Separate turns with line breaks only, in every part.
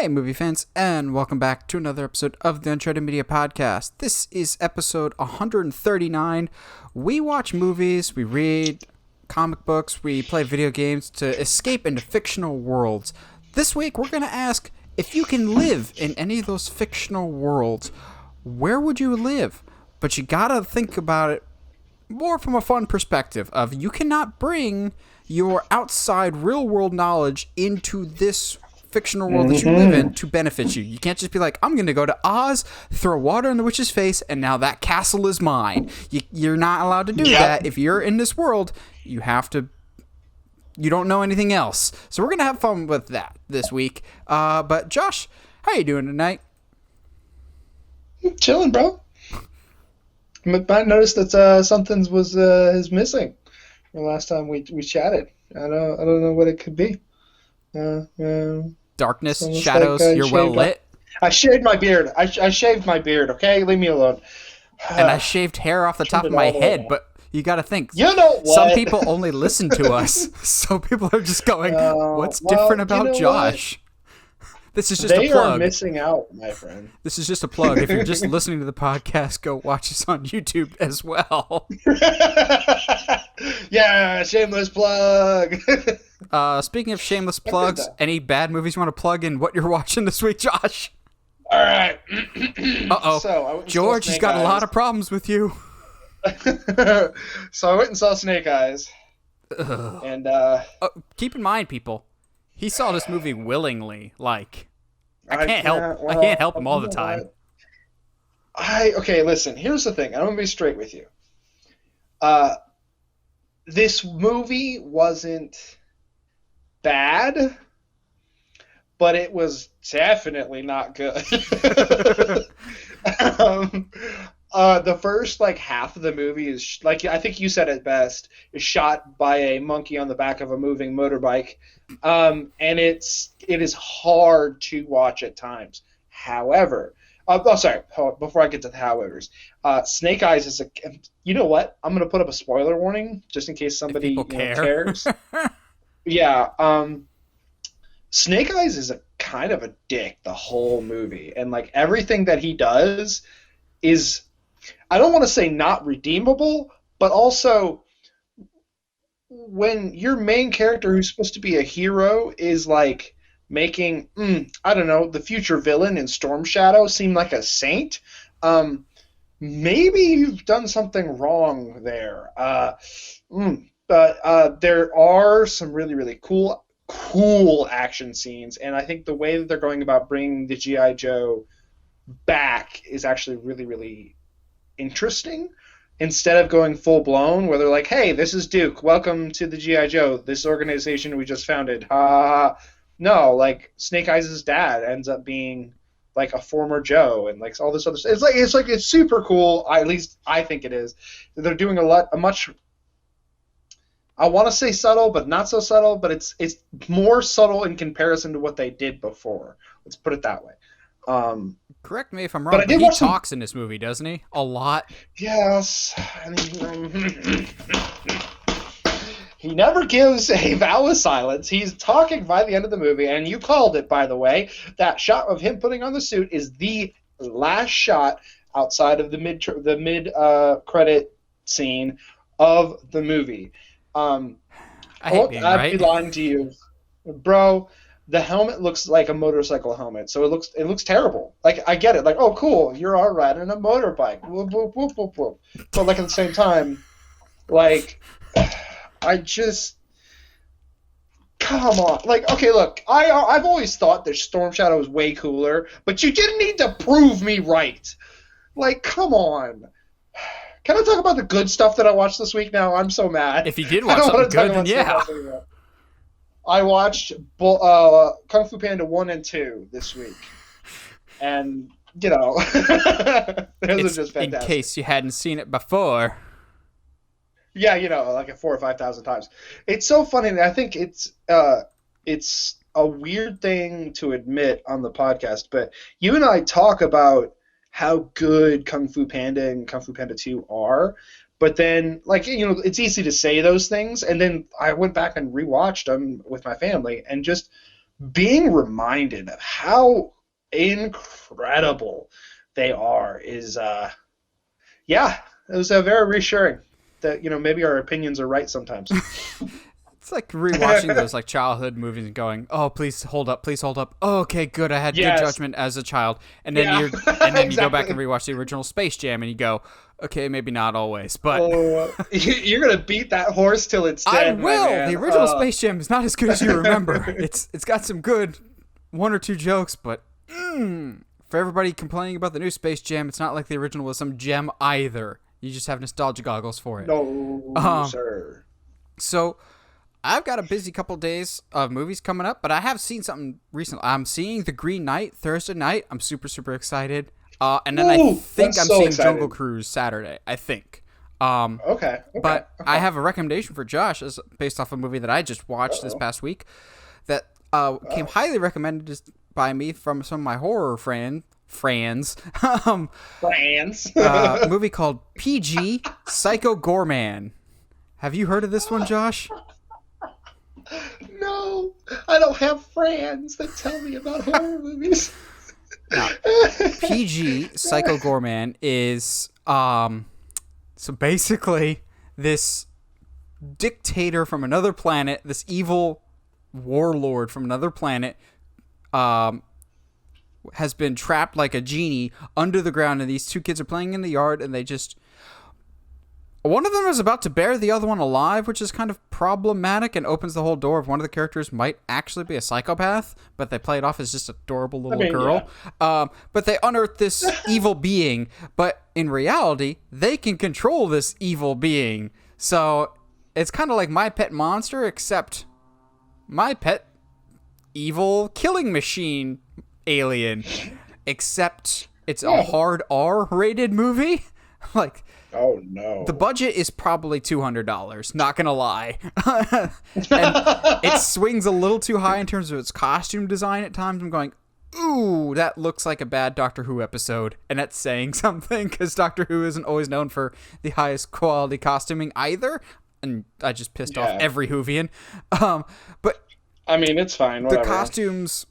Hey, movie fans, and welcome back to another episode of the Uncharted Media Podcast. This is episode 139. We watch movies, we read comic books, we play video games to escape into fictional worlds. This week, we're going to ask, if you can live in any of those fictional worlds, where would you live? But you gotta think about it more from a fun perspective of you cannot bring your outside real-world knowledge into this fictional world that you live in to benefit you. You can't just be like, I'm going to go to Oz, throw water in the witch's face, and now that castle is mine. You're not allowed to do that. If you're in this world, you don't know anything else. So we're going to have fun with that this week. But Josh, how you doing tonight?
Chilling, bro. I noticed that something is missing the last time we chatted. I don't know what it could be.
Darkness, shadows, like you're well lit.
I shaved my beard. I shaved my beard, okay? Leave me alone.
And I shaved hair off the top of my head, but you got to think.
You know what?
Some people only listen to us. Some people are just going, what's different about Josh? This is just a plug.
They are missing out, my friend.
This is just a plug. If you're just listening to the podcast, go watch us on YouTube as well.
Yeah, shameless plug.
Speaking of shameless plugs, any bad movies you want to plug in what you're watching this week, Josh?
All right.
Uh-oh.
So
George has got a lot of problems with you.
So I went and saw Snake Eyes.
Ugh.
And
keep in mind, people, he saw this movie willingly. Like, I can't help him all the time.
Okay, listen, here's the thing. I'm going to be straight with you. This movie wasn't bad, but it was definitely not good. The first half of the movie is I think you said it best, is shot by a monkey on the back of a moving motorbike, and it is hard to watch at times. However, before I get to the howevers, Snake Eyes is you know what? I'm gonna put up a spoiler warning just in case somebody cares. Yeah. Snake Eyes is a kind of a dick the whole movie, and everything that he does is, I don't want to say not redeemable, but also when your main character who's supposed to be a hero is making, I don't know, the future villain in Storm Shadow seem like a saint, maybe you've done something wrong there. But there are some really, really cool action scenes, and I think the way that they're going about bringing the G.I. Joe back is actually really, really interesting. Instead of going full-blown, where they're like, hey, this is Duke, welcome to the G.I. Joe, this organization we just founded, no, Snake Eyes' dad ends up being a former Joe, and all this other stuff. It's super cool. At least I think it is. They're doing a much, I want to say subtle, but not so subtle. But it's more subtle in comparison to what they did before. Let's put it that way.
Correct me if I'm wrong, but he talks in this movie, doesn't he? A lot.
Yes. He never gives a vow of silence. He's talking by the end of the movie, and you called it, by the way. That shot of him putting on the suit is the last shot outside of the mid credit scene of the movie. I'd be lying to you, bro. The helmet looks like a motorcycle helmet, so it looks terrible. I get it, oh cool, you're all riding a motorbike, whoop whoop whoop whoop whoop. But at the same time, I just, come on. Okay, look, I've always thought that Storm Shadow was way cooler, but you didn't need to prove me right. Come on. Can I talk about the good stuff that I watched this week now? I'm so mad.
If you did watch something good, then yeah.
I watched Kung Fu Panda 1 and 2 this week. And, those are just fantastic.
In case you hadn't seen it before.
Yeah, 4,000 or 5,000 times. It's so funny. I think it's a weird thing to admit on the podcast, but you and I talk about how good Kung Fu Panda and Kung Fu Panda 2 are, but then, it's easy to say those things, and then I went back and rewatched them with my family, and just being reminded of how incredible they are is, yeah, it was very reassuring that, maybe our opinions are right sometimes.
It's like rewatching those like childhood movies and going, "Oh, please hold up, please hold up." Oh, okay, good. I had good judgment as a child, and then you
Exactly.
go back and rewatch the original Space Jam, and you go, "Okay, maybe not always, but
You're gonna beat that horse till it's dead.
I will."
My man.
The original Space Jam is not as good as you remember. It's got some good one or two jokes, but for everybody complaining about the new Space Jam, it's not like the original was some gem either. You just have nostalgia goggles for it.
No, sir.
So I've got a busy couple days of movies coming up, but I have seen something recently. I'm seeing The Green Knight Thursday night. I'm super, super excited. And then I think I'm seeing
excited.
Jungle Cruise Saturday, I think.
Okay.
But I have a recommendation for Josh as based off a movie that I just watched this past week that came highly recommended by me from some of my horror friends. A movie called PG Psycho Goreman. Have you heard of this one, Josh?
No, I don't have friends that tell me about horror movies.
Now, PG Psycho Goreman is so basically this dictator from another planet, this evil warlord from another planet, has been trapped like a genie under the ground, and these two kids are playing in the yard, and they just... One of them is about to bury the other one alive, which is kind of problematic and opens the whole door of one of the characters might actually be a psychopath, but they play it off as just an adorable little girl. Yeah. But they unearth this evil being, but in reality, they can control this evil being. So it's kind of like My Pet Monster, except My Pet Evil Killing Machine Alien, except it's a hard R-rated movie. Like...
Oh, no.
The budget is probably $200, not gonna lie. And it swings a little too high in terms of its costume design at times. I'm going, ooh, that looks like a bad Doctor Who episode. And that's saying something, because Doctor Who isn't always known for the highest quality costuming either. And I just pissed off every Whovian. But
I mean, it's fine, whatever.
The costumes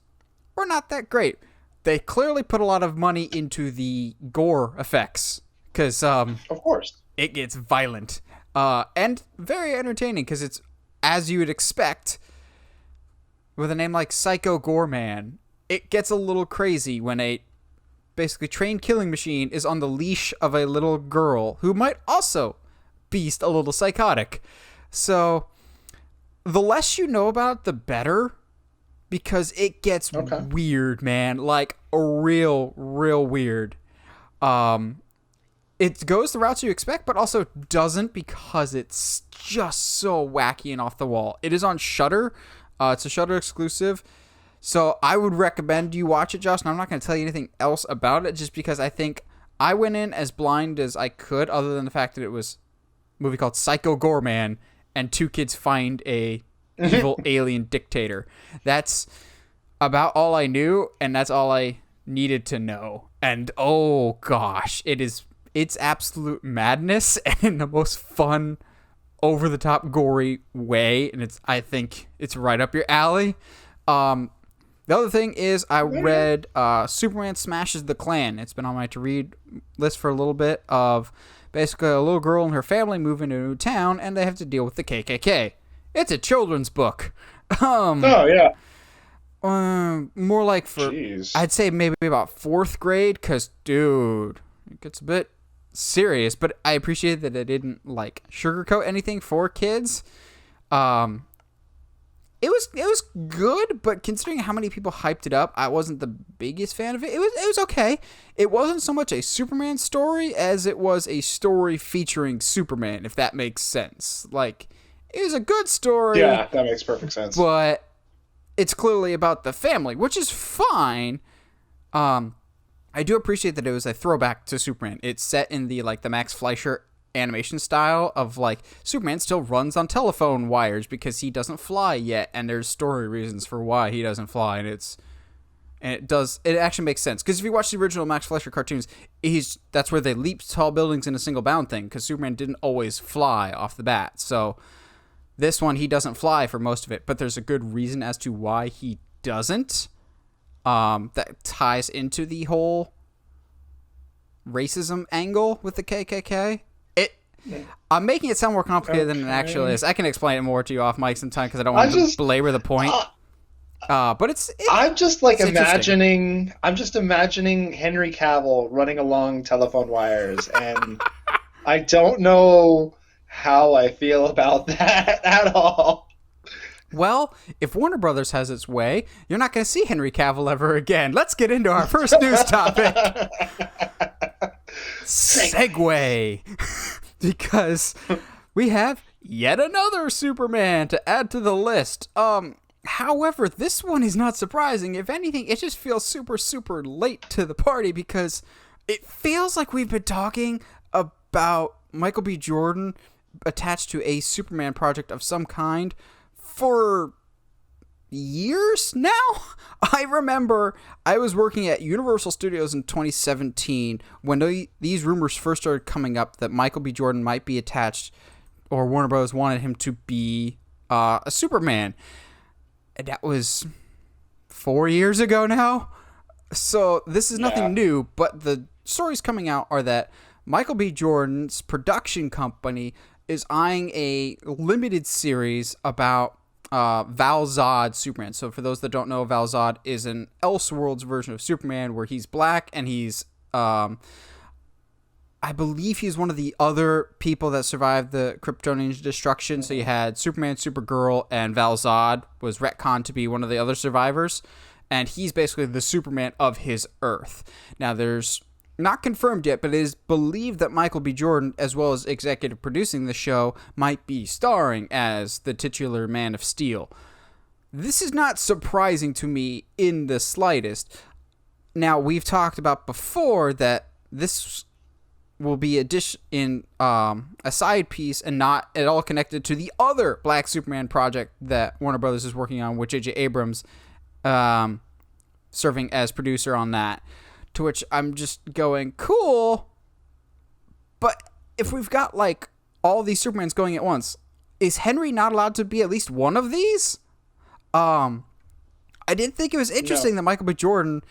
were not that great. They clearly put a lot of money into the gore effects. Because,
of course,
it gets violent and very entertaining because it's, as you would expect, with a name like Psycho Goreman, it gets a little crazy when a basically trained killing machine is on the leash of a little girl who might also be a little psychotic. So, the less you know about it, the better, because it gets weird, man. Like, real weird. It goes the routes you expect, but also doesn't because it's just so wacky and off the wall. It is on Shudder. It's a Shudder exclusive. So I would recommend you watch it, Josh. And I'm not going to tell you anything else about it just because I think I went in as blind as I could, other than the fact that it was a movie called Psycho Goreman and two kids find a evil alien dictator. That's about all I knew, and that's all I needed to know. And oh gosh, it's absolute madness and in the most fun, over-the-top, gory way, and I think it's right up your alley. The other thing is I read Superman Smashes the Klan. It's been on my to-read list for a little bit of basically a little girl and her family move into a new town, and they have to deal with the KKK. It's a children's book.
Oh, yeah.
More like for,
Jeez.
I'd say maybe about 4th grade, because, dude, it gets a bit serious, but I appreciate that it didn't like sugarcoat anything for kids. It was good, but considering how many people hyped it up, I wasn't the biggest fan of it. It was okay. It wasn't so much a Superman story as it was a story featuring Superman, if that makes sense. Like, it was a good story.
Yeah, that makes perfect sense.
But it's clearly about the family, which is fine. I do appreciate that it was a throwback to Superman. It's set in the Max Fleischer animation style of Superman still runs on telephone wires because he doesn't fly yet, and there's story reasons for why he doesn't fly, and it actually makes sense because if you watch the original Max Fleischer cartoons, that's where they leap tall buildings in a single bound thing because Superman didn't always fly off the bat. So this one he doesn't fly for most of it, but there's a good reason as to why he doesn't. That ties into the whole racism angle with the KKK. I'm making it sound more complicated than it actually is. I can explain it more to you off mic sometime because I don't want to belabor the point. But
I'm just imagining. I'm just imagining Henry Cavill running along telephone wires, and I don't know how I feel about that at all.
Well, if Warner Brothers has its way, you're not going to see Henry Cavill ever again. Let's get into our first news topic. Segue. Because we have yet another Superman to add to the list. However, this one is not surprising. If anything, it just feels super, super late to the party because it feels like we've been talking about Michael B. Jordan attached to a Superman project of some kind for years now. I remember I was working at Universal Studios in 2017 when these rumors first started coming up that Michael B. Jordan might be attached, or Warner Bros. Wanted him to be a Superman. And that was 4 years ago now. So this is nothing new, but the stories coming out are that Michael B. Jordan's production company is eyeing a limited series about Val Zod Superman. So for those that don't know, Val Zod is an Elseworlds version of Superman where he's black and he's, I believe he's one of the other people that survived the Kryptonian destruction. So you had Superman, Supergirl, and Val Zod was retconned to be one of the other survivors. And he's basically the Superman of his Earth. Now there's not confirmed yet, but it is believed that Michael B. Jordan, as well as executive producing the show, might be starring as the titular Man of Steel. This is not surprising to me in the slightest. Now, we've talked about before that this will be a side piece and not at all connected to the other Black Superman project that Warner Brothers is working on, with J.J. Abrams serving as producer on that. To which I'm just going, cool, but if we've got, like, all these Supermans going at once, is Henry not allowed to be at least one of these? I did think it was interesting that Michael B. Jordan,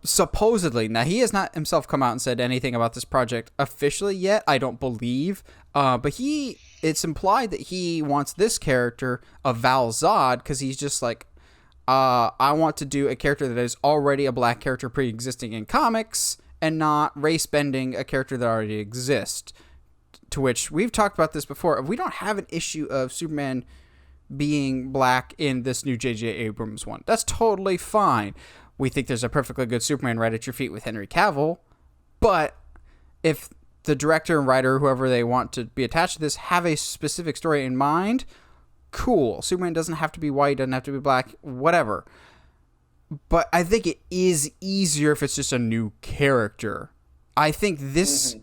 supposedly, now he has not himself come out and said anything about this project officially yet, I don't believe, but it's implied that he wants this character of Val Zod, because he's just like, I want to do a character that is already a black character pre-existing in comics and not race-bending a character that already exists. To which we've talked about this before. We don't have an issue of Superman being black in this new J.J. Abrams one. That's totally fine. We think there's a perfectly good Superman right at your feet with Henry Cavill. But if the director and writer, whoever they want to be attached to this, have a specific story in mind, cool. Superman doesn't have to be white, doesn't have to be black, whatever. But I think it is easier if it's just a new character. I think this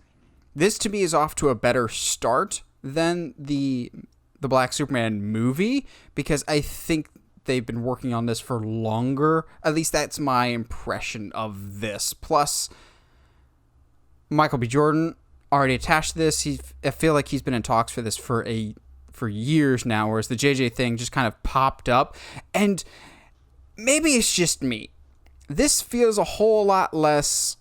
to me is off to a better start than the Black Superman movie, because I think they've been working on this for longer. At least that's my impression of this. Plus, Michael B. Jordan already attached to this. I feel like he's been in talks for this for years now, whereas the JJ thing just kind of popped up. And maybe it's just me. This feels a whole lot less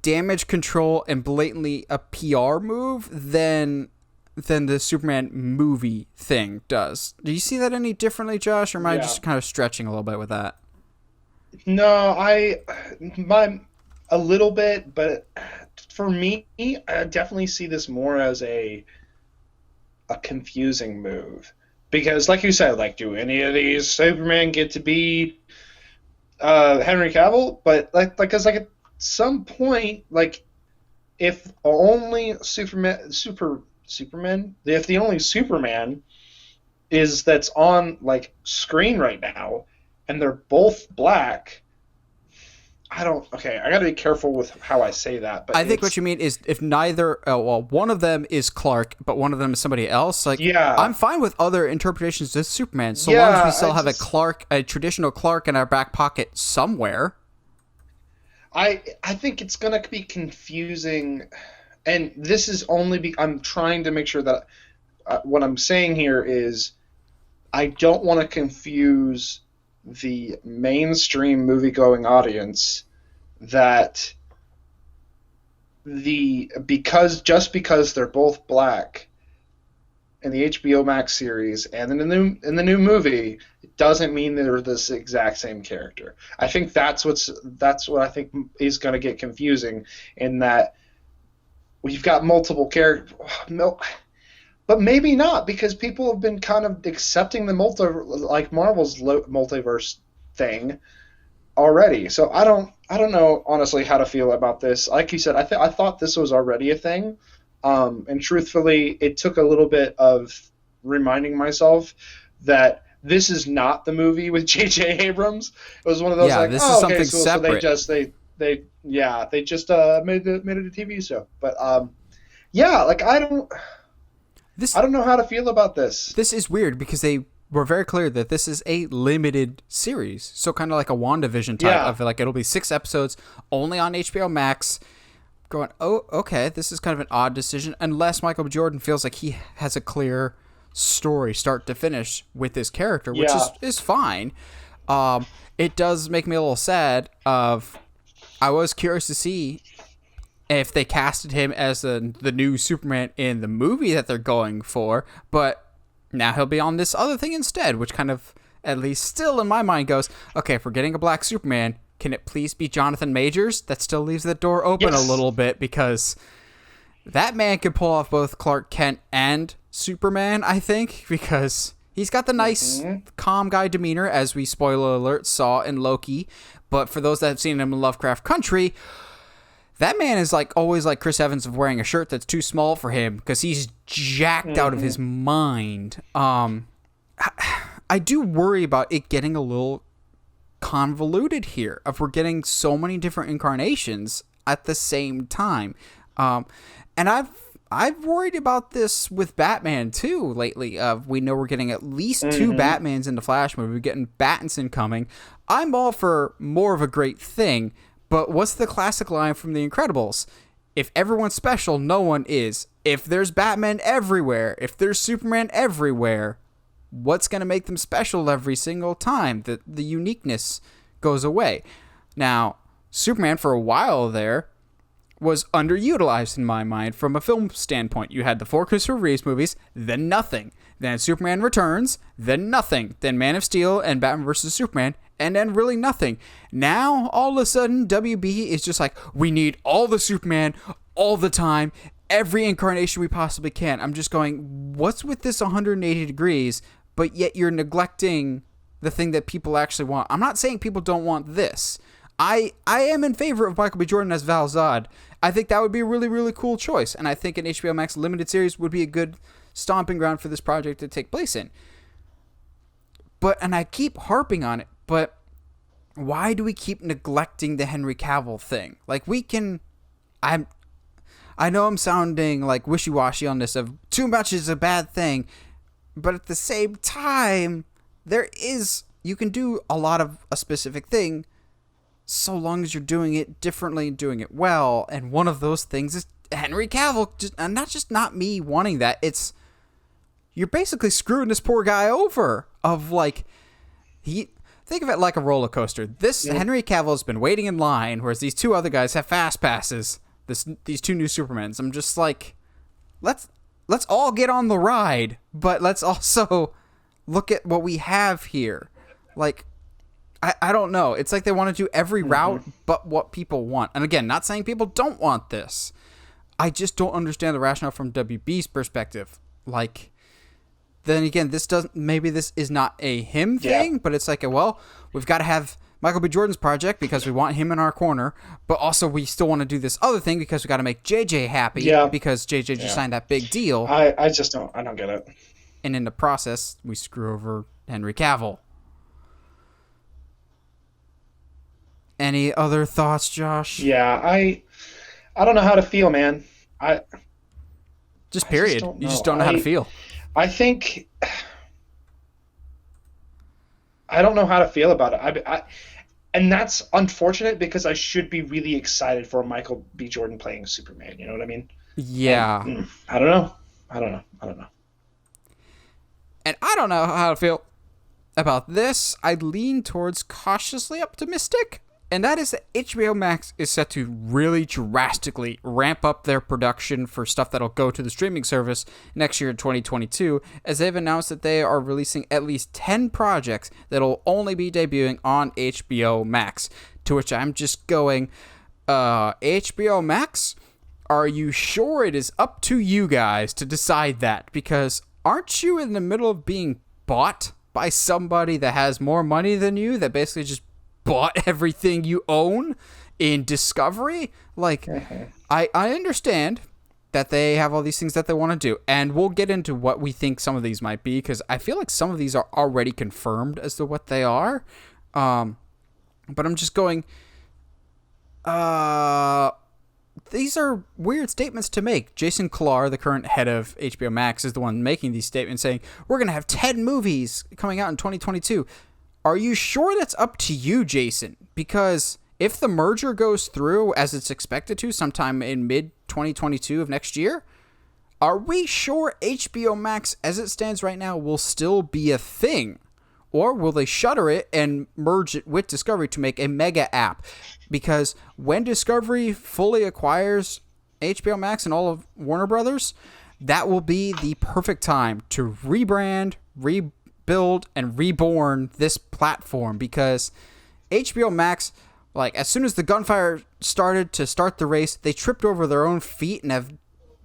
damage control and blatantly a PR move than the Superman movie thing does. Do you see that any differently, Josh, or am I just kind of stretching a little bit with that?
No, a little bit, but for me, I definitely see this more as a confusing move, because like you said, like, do any of these Superman get to be Henry Cavill? But because at some point, like, if the only Superman is that's on, like, screen right now, and they're both black, I gotta be careful with how I say that. But
I think what you mean is if neither, one of them is Clark, but one of them is somebody else. Like, I'm fine with other interpretations of Superman, so long as we still have a traditional Clark in our back pocket somewhere.
I think it's gonna be confusing, and this is only I'm trying to make sure that what I'm saying here is I don't want to confuse the mainstream movie-going audience that because they're both black in the HBO Max series and in the new movie, it doesn't mean they're this exact same character. I think that's what I think is going to get confusing, in that we've got multiple characters. No, but maybe not, because people have been kind of accepting the Marvel's multiverse thing already. So I don't know honestly how to feel about this. Like you said, I thought this was already a thing, and truthfully, it took a little bit of reminding myself that this is not the movie with J.J. Abrams. It was one of those
this is something separate.
So they just made it a TV show. But I don't know how to feel about this.
This is weird because they were very clear that this is a limited series. So kind of like a WandaVision type of like, it'll be 6 episodes only on HBO Max. Going, oh, okay, this is kind of an odd decision, unless Michael B. Jordan feels like he has a clear story start to finish with this character, which is fine. It does make me a little sad. I was curious to see if they casted him as the new Superman in the movie that they're going for, but now he'll be on this other thing instead, which kind of, at least still in my mind, goes, okay, if we're getting a black Superman, can it please be Jonathan Majors? That still leaves the door open a little bit, because that man could pull off both Clark Kent and Superman, I think, because he's got the nice, calm guy demeanor, as we, spoiler alert, saw in Loki. But for those that have seen him in Lovecraft Country, that man is like always like Chris Evans of wearing a shirt that's too small for him because he's jacked out of his mind. I do worry about it getting a little convoluted here, if we're getting so many different incarnations at the same time. And I've worried about this with Batman too lately. We know we're getting at least 2 Batmans in the Flash movie. We're getting Pattinson coming. I'm all for more of a great thing, but what's the classic line from The Incredibles? If everyone's special, no one is. If there's Batman everywhere, if there's Superman everywhere, what's going to make them special every single time? The uniqueness goes away. Now, Superman for a while there was underutilized in my mind from a film standpoint. You had the 4 Christopher Reeves movies, then nothing. Then Superman Returns, then nothing. Then Man of Steel and Batman vs. Superman, and then really nothing. Now, all of a sudden, WB is just like, we need all the Superman all the time, every incarnation we possibly can. I'm just going, what's with this 180 degrees, but yet you're neglecting the thing that people actually want? I'm not saying people don't want this. I am in favor of Michael B. Jordan as Val Zod. I think that would be a really, really cool choice, and I think an HBO Max limited series would be a good stomping ground for this project to take place in. And I keep harping on it, but why do we keep neglecting the Henry Cavill thing? Like, I know I'm sounding like wishy-washy on this, of too much is a bad thing, but at the same time, you can do a lot of a specific thing so long as you're doing it differently and doing it well, and one of those things is Henry Cavill. And not me wanting that, it's you're basically screwing this poor guy over. Think of it like a roller coaster. Henry Cavill has been waiting in line, whereas these 2 other guys have fast passes. These 2 new Supermans. I'm just like, let's all get on the ride, but let's also look at what we have here. Like, I don't know. It's like they want to do every route but what people want. And again, not saying people don't want this. I just don't understand the rationale from WB's perspective. Like, then again, maybe this is not a him thing, but it's like, well, we've got to have Michael B. Jordan's project because we want him in our corner, but also we still want to do this other thing because we got to make JJ happy because JJ just signed that big deal.
I don't get it.
And in the process, we screw over Henry Cavill. Any other thoughts, Josh?
Yeah, I don't know how to feel, man.
Just period. You just don't know how to feel.
I think I don't know how to feel about it. And that's unfortunate because I should be really excited for Michael B. Jordan playing Superman. You know what I mean?
Yeah.
And, I don't know.
And I don't know how to feel about this, I lean towards cautiously optimistic. And that is that HBO Max is set to really drastically ramp up their production for stuff that'll go to the streaming service next year in 2022, as they've announced that they are releasing at least 10 projects that'll only be debuting on HBO Max. To which I'm just going, HBO Max? Are you sure it is up to you guys to decide that? Because aren't you in the middle of being bought by somebody that has more money than you, that basically just bought everything you own in Discovery? Like, I understand that they have all these things that they want to do, and we'll get into what we think some of these might be, because I feel like some of these are already confirmed as to what they are. But I'm just going, these are weird statements to make. Jason Kilar, the current head of HBO Max, is the one making these statements, saying, we're going to have 10 movies coming out in 2022. Are you sure that's up to you, Jason? Because if the merger goes through as it's expected to sometime in mid-2022 of next year, are we sure HBO Max, as it stands right now, will still be a thing? Or will they shutter it and merge it with Discovery to make a mega app? Because when Discovery fully acquires HBO Max and all of Warner Brothers, that will be the perfect time to rebrand, rebuild, and reborn this platform. Because HBO Max, like, as soon as the gunfire started to start the race, they tripped over their own feet and have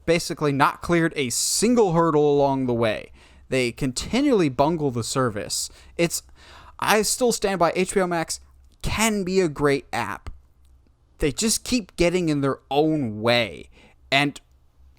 basically not cleared a single hurdle along the way. They continually bungle the service. I still stand by HBO Max can be a great app. They just keep getting in their own way. And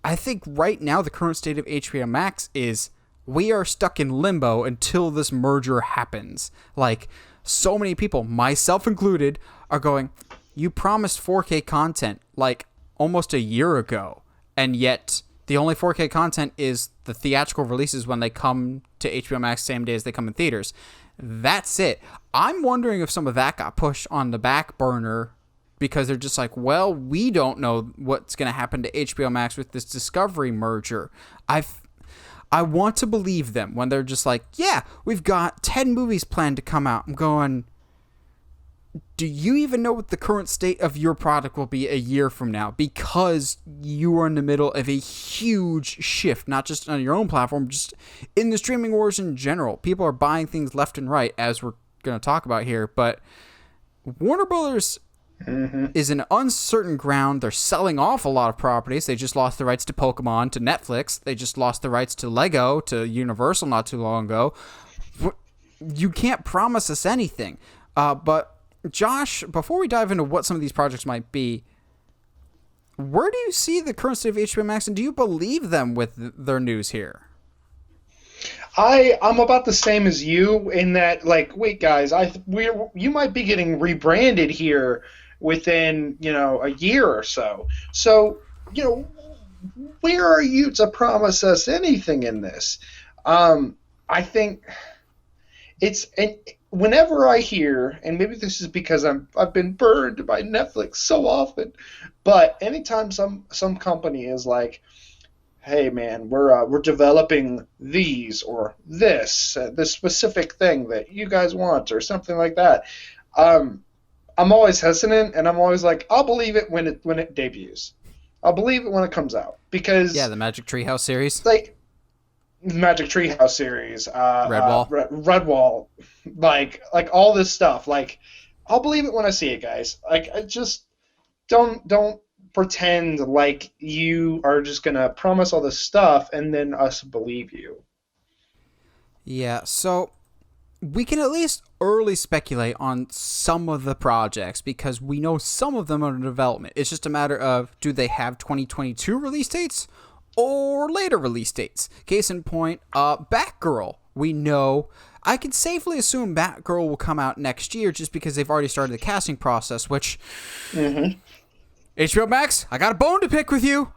I think right now the current state of HBO Max is we are stuck in limbo until this merger happens. Like, so many people, myself included, are going, you promised 4K content like almost a year ago, and yet the only 4K content is the theatrical releases when they come to HBO Max same day as they come in theaters. That's it. I'm wondering if some of that got pushed on the back burner because they're just like, well, we don't know what's going to happen to HBO Max with this Discovery merger. I want to believe them when they're just like, yeah, we've got 10 movies planned to come out. I'm going, do you even know what the current state of your product will be a year from now? Because you are in the middle of a huge shift, not just on your own platform, just in the streaming wars in general. People are buying things left and right, as we're going to talk about here. But Warner Brothers is an uncertain ground. They're selling off a lot of properties. They just lost the rights to Pokemon to Netflix. They just lost the rights to Lego to Universal not too long ago. You can't promise us anything. But Josh, before we dive into what some of these projects might be, where do you see the current state of HBO Max, and do you believe them with their news here?
I'm about the same as you in that, like, wait, guys, you might be getting rebranded here within, a year or so. So, where are you to promise us anything in this? I think whenever I hear, and maybe this is because I've been burned by Netflix so often, but anytime some company is like, hey man, we're developing these or this specific thing that you guys want or something like that, I'm always hesitant, and I'm always like, I'll believe it when it debuts. I'll believe it when it comes out, because
the Magic Treehouse series,
like Magic Treehouse series, Redwall, like all this stuff. Like, I'll believe it when I see it, guys. Like, I just don't pretend like you are just gonna promise all this stuff and then us believe you.
Yeah, so we can at least early speculate on some of the projects because we know some of them are in development. It's just a matter of, do they have 2022 release dates or later release dates? Case in point, Batgirl. We know, I can safely assume Batgirl will come out next year just because they've already started the casting process, which... HBO Max, I got a bone to pick with you.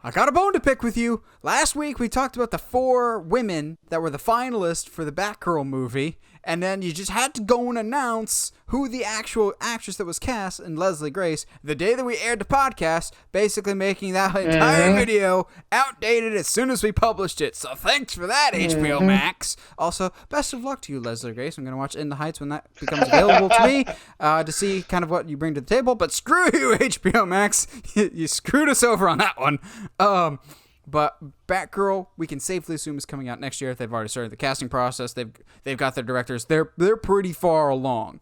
Last week we talked about the 4 women that were the finalists for the Batgirl movie, And then you just had to go and announce who the actual actress that was cast in Leslie Grace the day that we aired the podcast, basically making that entire video outdated as soon as we published it. So thanks for that, HBO Max. Also, best of luck to you, Leslie Grace. I'm going to watch In the Heights when that becomes available to me to see kind of what you bring to the table. But screw you, HBO Max. You screwed us over on that one. But Batgirl, we can safely assume is coming out next year. They've already started the casting process. They've got their directors. They're pretty far along.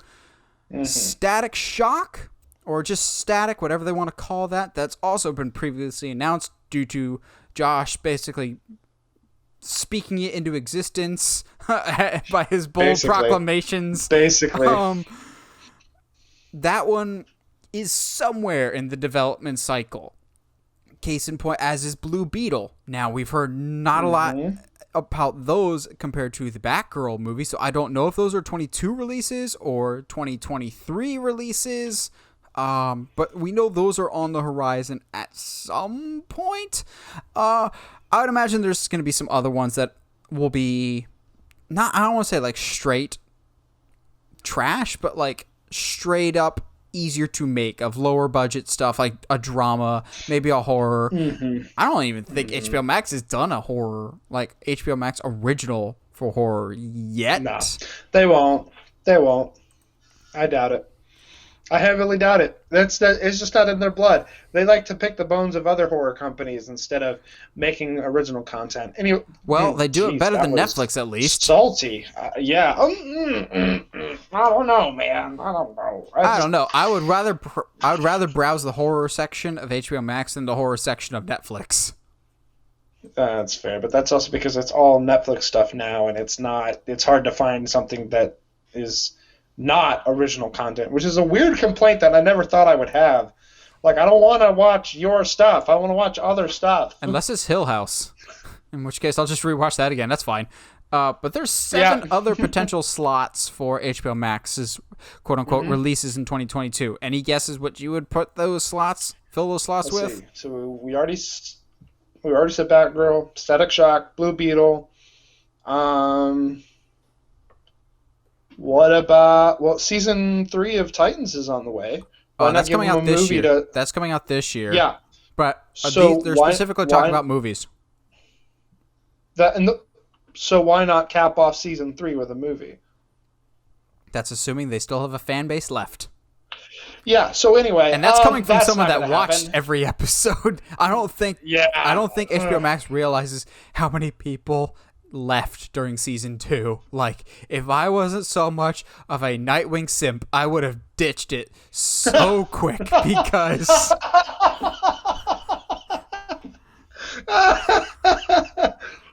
Static Shock, or just Static, whatever they want to call that, that's also been previously announced due to Josh basically speaking it into existence by his bold proclamations.
Basically.
That one is somewhere in the development cycle. Case in point, as is Blue Beetle. Now, we've heard not a lot about those compared to the Batgirl movie, so I don't know if those are 22 releases or 2023 releases, but we know those are on the horizon at some point. I would imagine there's going to be some other ones that will be, I don't want to say like straight trash, but like straight up easier to make, of lower budget stuff, like a drama, maybe a horror. I don't even think HBO Max has done a horror, like HBO Max original for horror yet.
No, they won't. I doubt it. I heavily doubt it. It's just not in their blood. They like to pick the bones of other horror companies instead of making original content. Anyway,
well, they do it better than Netflix, at least.
Salty, yeah. I don't know, man. I don't know.
I would rather browse the horror section of HBO Max than the horror section of Netflix.
That's fair, but that's also because it's all Netflix stuff now, and it's hard to find something that is not original content, which is a weird complaint that I never thought I would have. Like, I don't want to watch your stuff. I want to watch other stuff.
Unless it's Hill House, in which case I'll just rewatch that again. That's fine. But there's 7 other potential slots for HBO Max's quote-unquote releases in 2022. Any guesses what you would fill those slots
Let's
with?
See. So we already said Batgirl, Static Shock, Blue Beetle. What about season 3 of Titans is on the way.
That's coming out this year. That's coming out this year.
Yeah,
but they're specifically talking about movies.
So why not cap off season 3 with a movie?
That's assuming they still have a fan base left.
Yeah. So anyway,
and that's coming from someone that watched every episode. I don't think HBO Max realizes how many people left during season 2. Like, if I wasn't so much of a Nightwing simp, I would have ditched it so quick because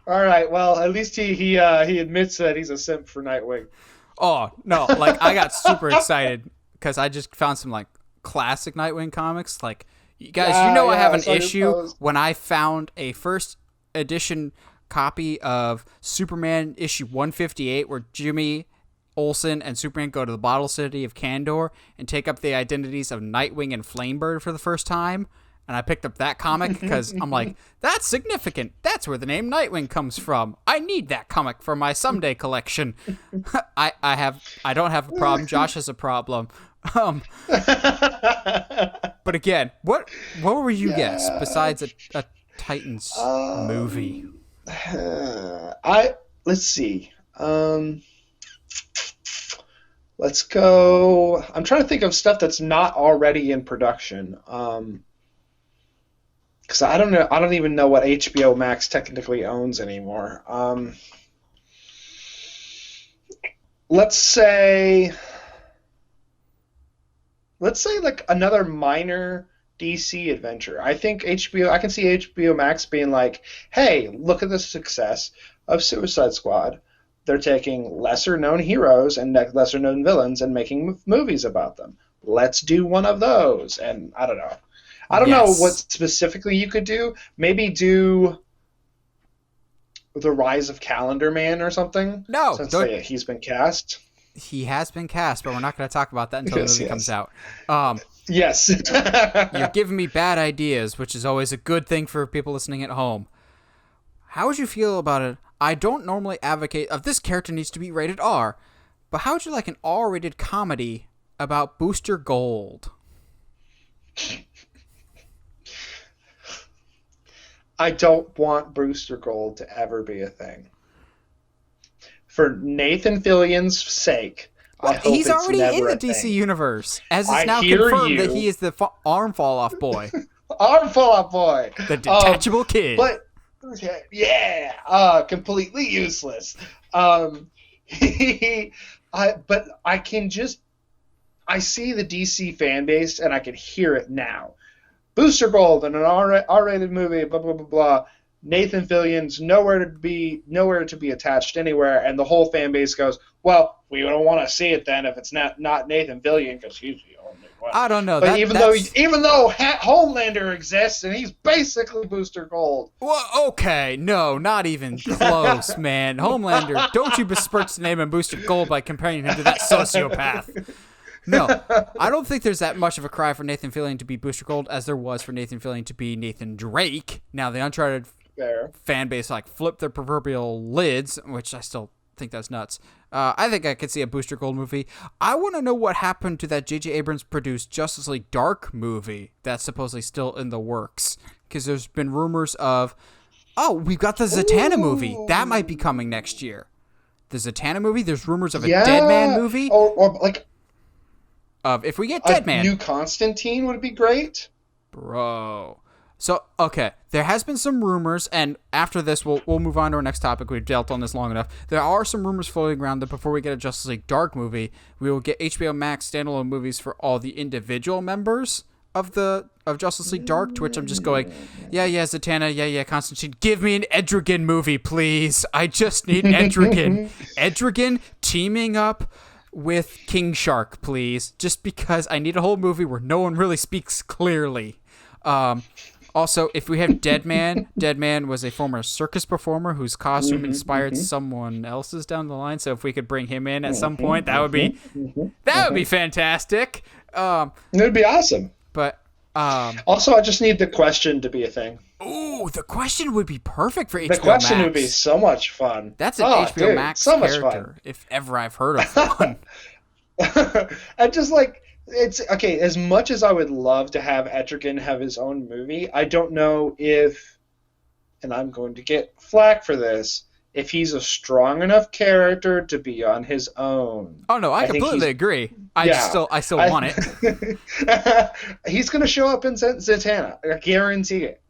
all right, well, at least he admits that he's a simp for Nightwing.
Oh no, like, I got super excited because I just found some like classic Nightwing comics. Like, you guys, I have an issue when I found a first edition copy of Superman issue 158 where Jimmy Olsen and Superman go to the bottle city of Kandor and take up the identities of Nightwing and Flamebird for the first time. And I picked up that comic because I'm like, that's significant. That's where the name Nightwing comes from. I need that comic for my someday collection. I don't have a problem. Josh has a problem. But again, what were you guess besides a Titans movie?
Let's see. Let's go. I'm trying to think of stuff that's not already in production. Because I don't know. I don't even know what HBO Max technically owns anymore. Let's say like another minor DC adventure. I think I can see HBO Max being like, hey, look at the success of Suicide Squad. They're taking lesser-known heroes and lesser-known villains and making movies about them. Let's do one of those. And I don't know. I don't know what specifically you could do. Maybe do The Rise of Calendar Man or something.
No.
Since he's been cast.
He has been cast, but we're not going to talk about that until the movie comes out.
Yes.
You're giving me bad ideas, which is always a good thing for people listening at home. How would you feel about it? I don't normally advocate of this character needs to be rated R, But how would you like an R-rated comedy about Booster Gold?
I don't want Booster Gold to ever be a thing. For Nathan Fillion's sake, I hope
he's
it's
already
never
in the
a
DC
thing.
universe, as it's
I
now
hear
confirmed that
you.
he is the arm fall off boy,
Arm fall out boy.
the detachable kid.
But completely useless. But I can just see the DC fan base and I can hear it now. Booster Gold in an R-rated movie, blah blah blah blah. Nathan Fillion's nowhere to be attached anywhere, and the whole fan base goes, "Well, we don't want to see it then if it's not Nathan Fillion because he's the only one."
I don't know.
But even though Homelander exists and he's basically Booster Gold.
Well, okay, no, not even close, man. Homelander, don't you besmirch the name of Booster Gold by comparing him to that sociopath. No, I don't think there's that much of a cry for Nathan Fillion to be Booster Gold as there was for Nathan Fillion to be Nathan Drake. Now, the Uncharted fan base flipped their proverbial lids, which I still think that's nuts. I think I could see a Booster Gold movie. I want to know what happened to that J.J. Abrams produced Justice League Dark movie that's supposedly still in the works. Because there's been rumors of, we've got the Zatanna movie. That might be coming next year. The Zatanna movie, there's rumors of a Dead Man movie.
Or
if we get Dead Man.
New Constantine would be great.
Bro. So, okay, there has been some rumors, and after this, we'll move on to our next topic. We've dealt on this long enough. There are some rumors floating around that before we get a Justice League Dark movie, we will get HBO Max standalone movies for all the individual members of Justice League Dark, to which I'm just going, yeah, Zatanna, yeah, Constantine, give me an Etrigan movie, please. I just need Etrigan. Etrigan teaming up with King Shark, please, just because I need a whole movie where no one really speaks clearly. Also, if we have Dead Man was a former circus performer whose costume inspired someone else's down the line. So if we could bring him in at some point, that would be fantastic.
It would be awesome.
But
also, I just need the Question to be a thing.
Ooh, the Question would be perfect for HBO
Max. The Question would be
Max.
so much fun.
That's an HBO Max
so much
character,
fun.
if ever I've heard of one.
And just it's okay, as much as I would love to have Etrigan have his own movie, I don't know if, and I'm going to get flack for this, if he's a strong enough character to be on his own.
Oh no, I completely agree. I still want it.
He's going to show up in Zatanna. I guarantee it.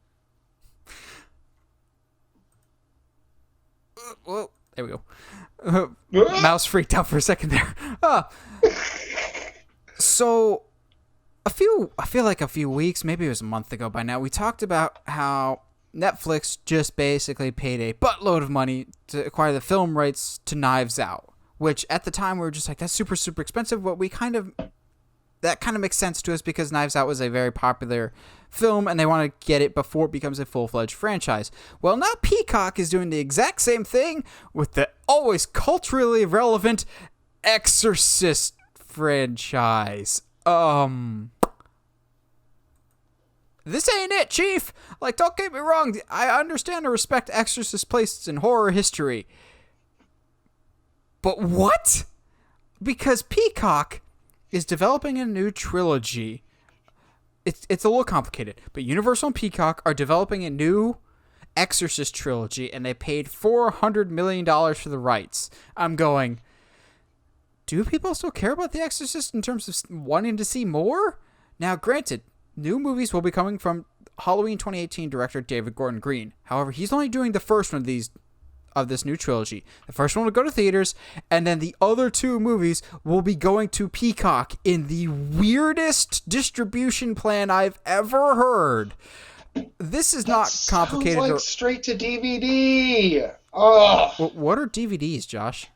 Well, there we go. Mouse freaked out for a second there. So, I feel like a few weeks, maybe it was a month ago by now, we talked about how Netflix just basically paid a buttload of money to acquire the film rights to Knives Out, which at the time we were just like, that's super, super expensive, but that kind of makes sense to us because Knives Out was a very popular film and they want to get it before it becomes a full-fledged franchise. Well, now Peacock is doing the exact same thing with the always culturally relevant Exorcist franchise. This ain't it, Chief. Don't get me wrong. I understand and respect Exorcist place in horror history. But what? Because Peacock is developing a new trilogy. It's a little complicated, but Universal and Peacock are developing a new Exorcist trilogy, and they paid $400 million for the rights. I'm going, do people still care about The Exorcist in terms of wanting to see more? Now, granted, new movies will be coming from Halloween 2018 director David Gordon Green. However, he's only doing the first one of this new trilogy. The first one will go to theaters, and then the other two movies will be going to Peacock in the weirdest distribution plan I've ever heard. This is not complicated.
Sounds like straight to DVD. Oh.
What are DVDs, Josh?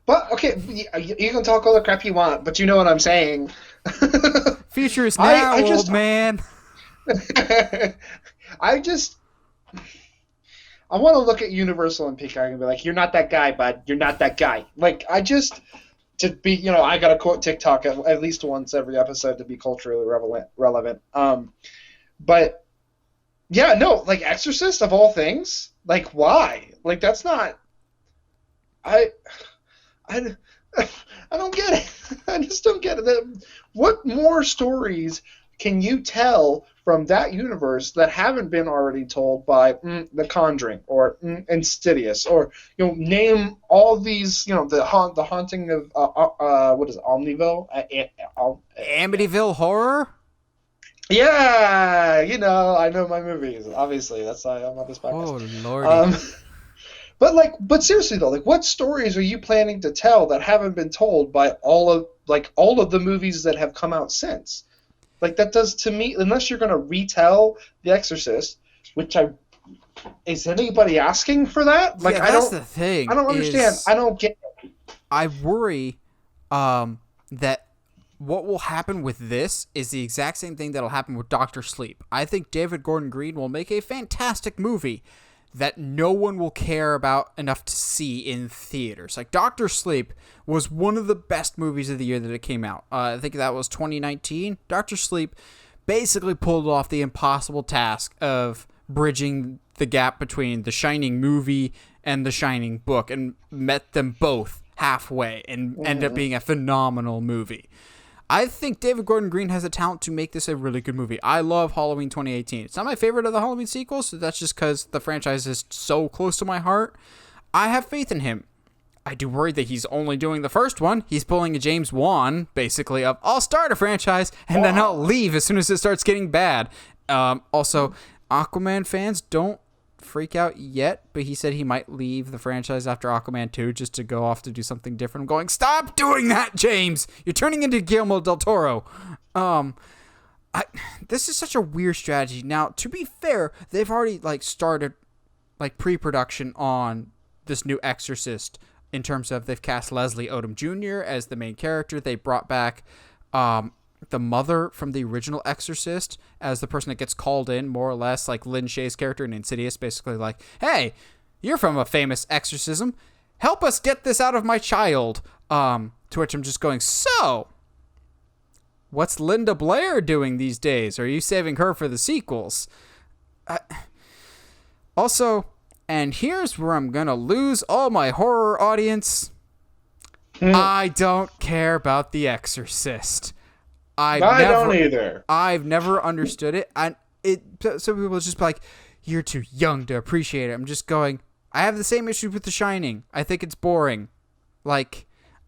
But okay, you can talk all the crap you want, but you know what I'm saying.
Future is now, old man.
I want to look at Universal and Peacock and be like, "You're not that guy, bud. You're not that guy." I gotta quote TikTok at least once every episode to be culturally relevant. But yeah, no, Exorcist of all things, why? That's not. I, I don't get it. I just don't get it. What more stories can you tell from that universe that haven't been already told by The Conjuring or Insidious, or name all these, the haunting of what is it, Omniville,
Amityville Horror?
Yeah, I know my movies. Obviously, that's why I'm on this podcast.
Oh lordy.
But seriously though, what stories are you planning to tell that haven't been told by all of the movies that have come out since? That does, to me, unless you're going to retell The Exorcist, is anybody asking for that?
That's the thing.
I don't understand. I don't get it.
I worry that what will happen with this is the exact same thing that'll happen with Dr. Sleep. I think David Gordon Green will make a fantastic movie that no one will care about enough to see in theaters. Dr. Sleep was one of the best movies of the year that it came out. I think that was 2019. Dr. Sleep basically pulled off the impossible task of bridging the gap between the Shining movie and the Shining book and met them both halfway and ended up being a phenomenal movie. I think David Gordon Green has the talent to make this a really good movie. I love Halloween 2018. It's not my favorite of the Halloween sequels, so that's just because the franchise is so close to my heart. I have faith in him. I do worry that he's only doing the first one. He's pulling a James Wan, basically, of I'll start a franchise and then I'll leave as soon as it starts getting bad. Also, Aquaman fans, don't freak out yet, but he said he might leave the franchise after Aquaman 2 just to go off to do something different. I'm going, stop doing that, James! You're turning into Guillermo del Toro. This is such a weird strategy. Now, to be fair, they've already started pre-production on this new Exorcist in terms of they've cast Leslie Odom Jr. as the main character. They brought back the mother from the original Exorcist as the person that gets called in, more or less, like Lin Shaye's character in Insidious, basically hey, you're from a famous exorcism. Help us get this out of my child. To which I'm just going, so, what's Linda Blair doing these days? Are you saving her for the sequels? Also, and here's where I'm going to lose all my horror audience. I don't care about The Exorcist. I
don't either.
I've never understood it. Some people just be like, you're too young to appreciate it. I'm just going, I have the same issue with The Shining. I think it's boring. I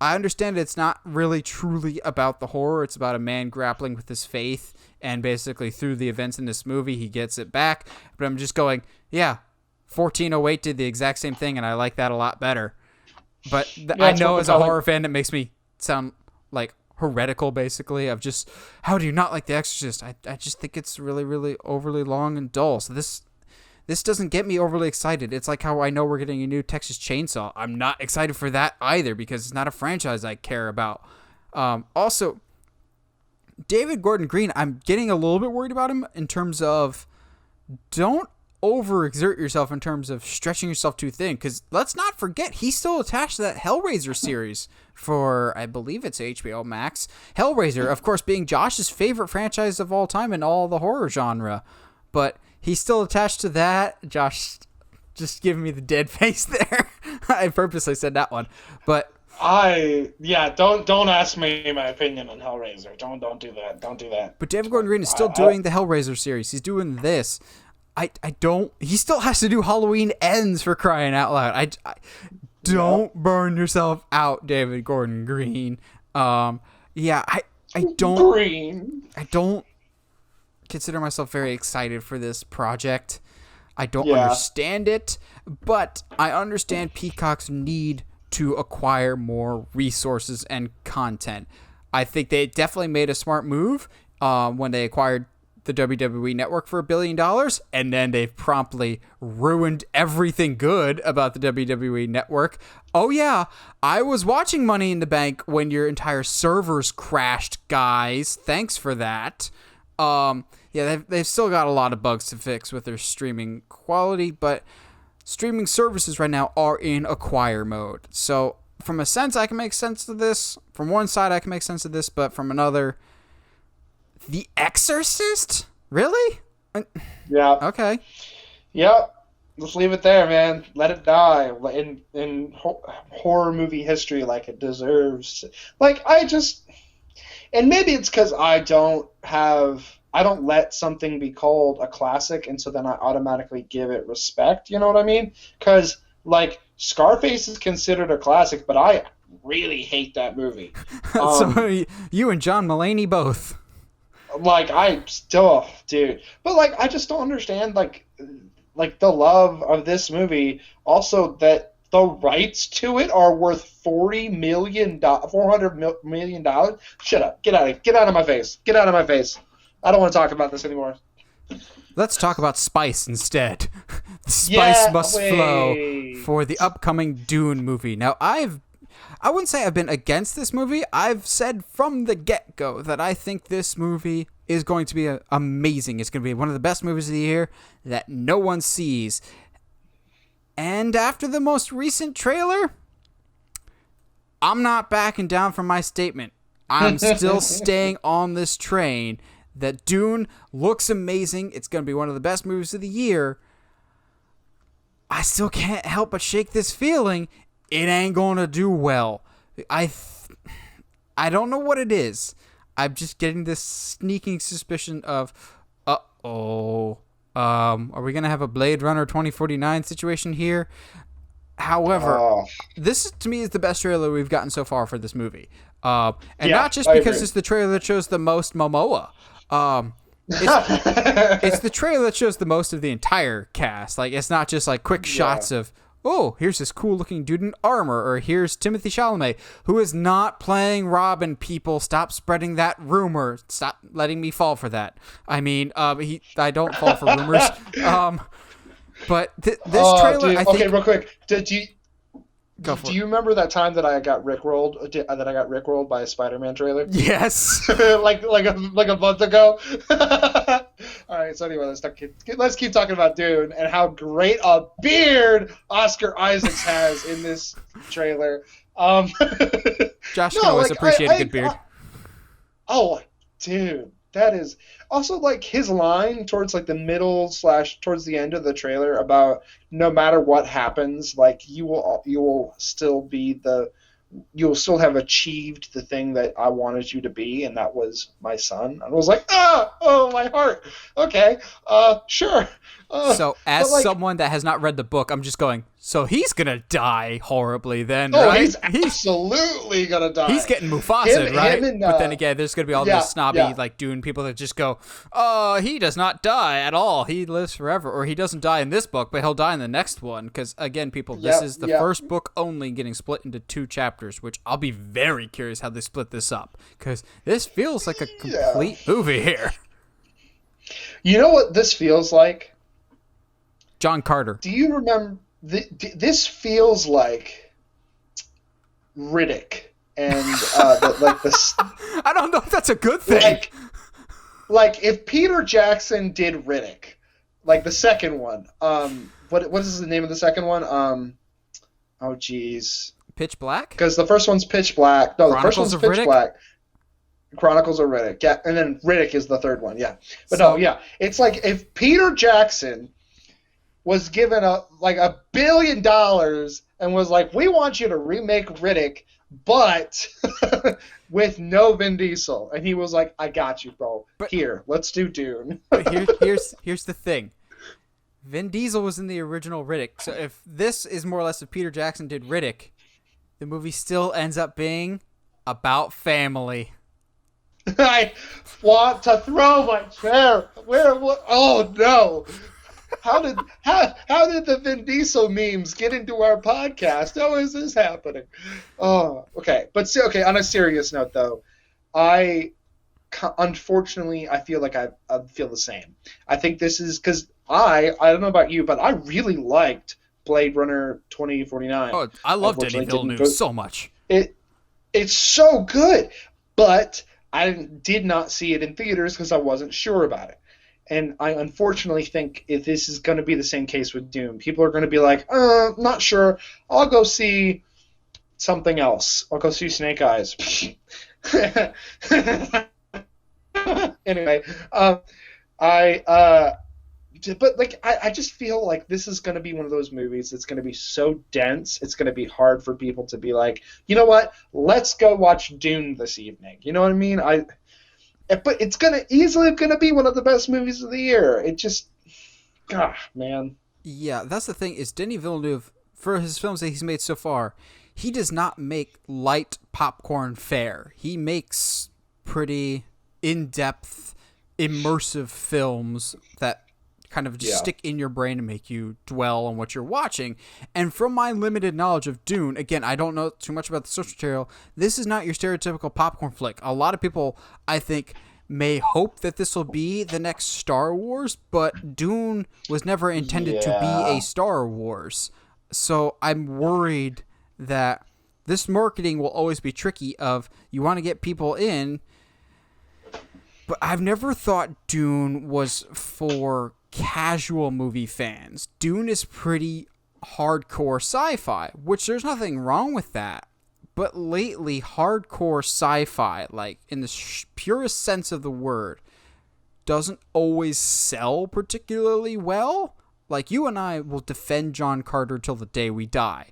understand it's not really truly about the horror. It's about a man grappling with his faith, and basically through the events in this movie, he gets it back. But I'm just going, yeah, 1408 did the exact same thing, and I like that a lot better. But I know as a horror fan, it makes me sound heretical, basically, of just, how do you not like The Exorcist? I just think it's really, really overly long and dull. So this doesn't get me overly excited. It's like how I know we're getting a new Texas Chainsaw. I'm not excited for that either because it's not a franchise I care about. Also, David Gordon Green, I'm getting a little bit worried about him in terms of don't overexert yourself in terms of stretching yourself too thin, because let's not forget he's still attached to that Hellraiser series for, I believe it's HBO Max. Hellraiser, of course, being Josh's favorite franchise of all time in all the horror genre, but he's still attached to that. Josh just giving me the dead face there. I purposely said that one, but
don't ask me my opinion on Hellraiser. Don't do that. Don't do that.
But David Gordon Green is still doing the Hellraiser series. He's doing this. He still has to do Halloween Ends, for crying out loud. Don't burn yourself out, David Gordon Green. I don't consider myself very excited for this project. I don't understand it, but I understand Peacock's need to acquire more resources and content. I think they definitely made a smart move when they acquired the WWE Network for $1 billion, and then they've promptly ruined everything good about the WWE Network. Oh yeah, I was watching Money in the Bank when your entire servers crashed, guys. Thanks for that. They've still got a lot of bugs to fix with their streaming quality, but streaming services right now are in acquire mode. So from a sense, I can make sense of this. From one side, I can make sense of this, but from another, The Exorcist? Really?
Yeah.
Okay.
Yep. Let's leave it there, man. Let it die in horror movie history like it deserves. Like and maybe it's because I don't let something be called a classic, and so then I automatically give it respect. You know what I mean? Because like Scarface is considered a classic, but I really hate that movie.
So you and John Mulaney both.
Like I still, dude, but like I just don't understand like the love of this movie. Also, that the rights to it are worth $400 million. Shut up! Get out of my face! Get out of my face! I don't want to talk about this anymore.
Let's talk about spice instead. The spice must flow for the upcoming Dune movie. Now, I wouldn't say I've been against this movie. I've said from the get-go that I think this movie is going to be amazing. It's going to be one of the best movies of the year that no one sees. And after the most recent trailer, I'm not backing down from my statement. I'm still staying on this train that Dune looks amazing. It's going to be one of the best movies of the year. I still can't help but shake this feeling. It ain't going to do well. I don't know what it is. I'm just getting this sneaking suspicion of, are we going to have a Blade Runner 2049 situation here? However, this to me is the best trailer we've gotten so far for this movie. Not just because it's the trailer that shows the most Momoa. It's the trailer that shows the most of the entire cast. Like, it's not just like quick shots of, oh, here's this cool looking dude in armor, or here's Timothée Chalamet, who is not playing Robin. People, stop spreading that rumor. Stop letting me fall for that. I mean, I don't fall for rumors. But this trailer,
dude,
I think.
Okay, real quick.
Go for
Do you remember that time that I got rickrolled by a Spider-Man trailer?
Yes.
like a month ago. All right. So anyway, let's keep talking about Dune and how great a beard Oscar Isaacs has in this trailer.
Josh can always appreciate a good beard.
Dude, that is also like his line towards like the middle / towards the end of the trailer about no matter what happens, like you will still have achieved the thing that I wanted you to be, and that was my son. And I was like, my heart. Okay, sure.
So as someone that has not read the book, I'm just going, so he's going to die horribly then,
right?
right?
He's absolutely going to die.
He's getting Mufasa, right? But then again, there's going to be all those snobby, like Dune people that just go, he does not die at all. He lives forever. Or he doesn't die in this book, but he'll die in the next one. Because, again, people, this is the first book only getting split into 2 chapters, which I'll be very curious how they split this up. Because this feels like a complete movie here.
You know what this feels like?
John Carter.
Do you remember? This feels like Riddick and
I don't know if that's a good thing.
Like if Peter Jackson did Riddick, like the second one. What is the name of the second one? Oh geez.
Pitch Black?
Because the first one's Pitch Black. No, the first one's Pitch
Riddick?
Black. Chronicles of Riddick. Yeah, and then Riddick is the third one. Yeah, but it's like if Peter Jackson was given $1 billion and was like, we want you to remake Riddick, but with no Vin Diesel. And he was like, I got you, bro. Here, let's do Dune.
But here's the thing. Vin Diesel was in the original Riddick. So if this is more or less if Peter Jackson did Riddick, the movie still ends up being about family.
I want to throw my chair. Oh no. How did the Vin Diesel memes get into our podcast? How is this happening? Oh, okay. But on a serious note, though, unfortunately, I feel like I feel the same. I think this is because I don't know about you, but I really liked Blade Runner 2049.
Oh, I loved Denis Villeneuve so much.
It's so good, but I did not see it in theaters because I wasn't sure about it. And I unfortunately think if this is going to be the same case with Dune, people are going to be like, not sure. I'll go see something else. I'll go see Snake Eyes. Anyway, but like I just feel like this is going to be one of those movies that's going to be so dense. It's going to be hard for people to be like, you know what? Let's go watch Dune this evening. You know what I mean? But it's easily gonna be one of the best movies of the year. It just, man.
Yeah, that's the thing is Denis Villeneuve, for his films that he's made so far, he does not make light popcorn fare. He makes pretty in-depth, immersive films that kind of just stick in your brain and make you dwell on what you're watching. And from my limited knowledge of Dune, again, I don't know too much about the source material, this is not your stereotypical popcorn flick. A lot of people, I think, may hope that this will be the next Star Wars, but Dune was never intended to be a Star Wars. So I'm worried that this marketing will always be tricky of you want to get people in, but I've never thought Dune was for casual movie fans. Dune is pretty hardcore sci-fi, which there's nothing wrong with that. But lately, hardcore sci-fi, like in the purest sense of the word, doesn't always sell particularly well. Like, you and I will defend John Carter till the day we die.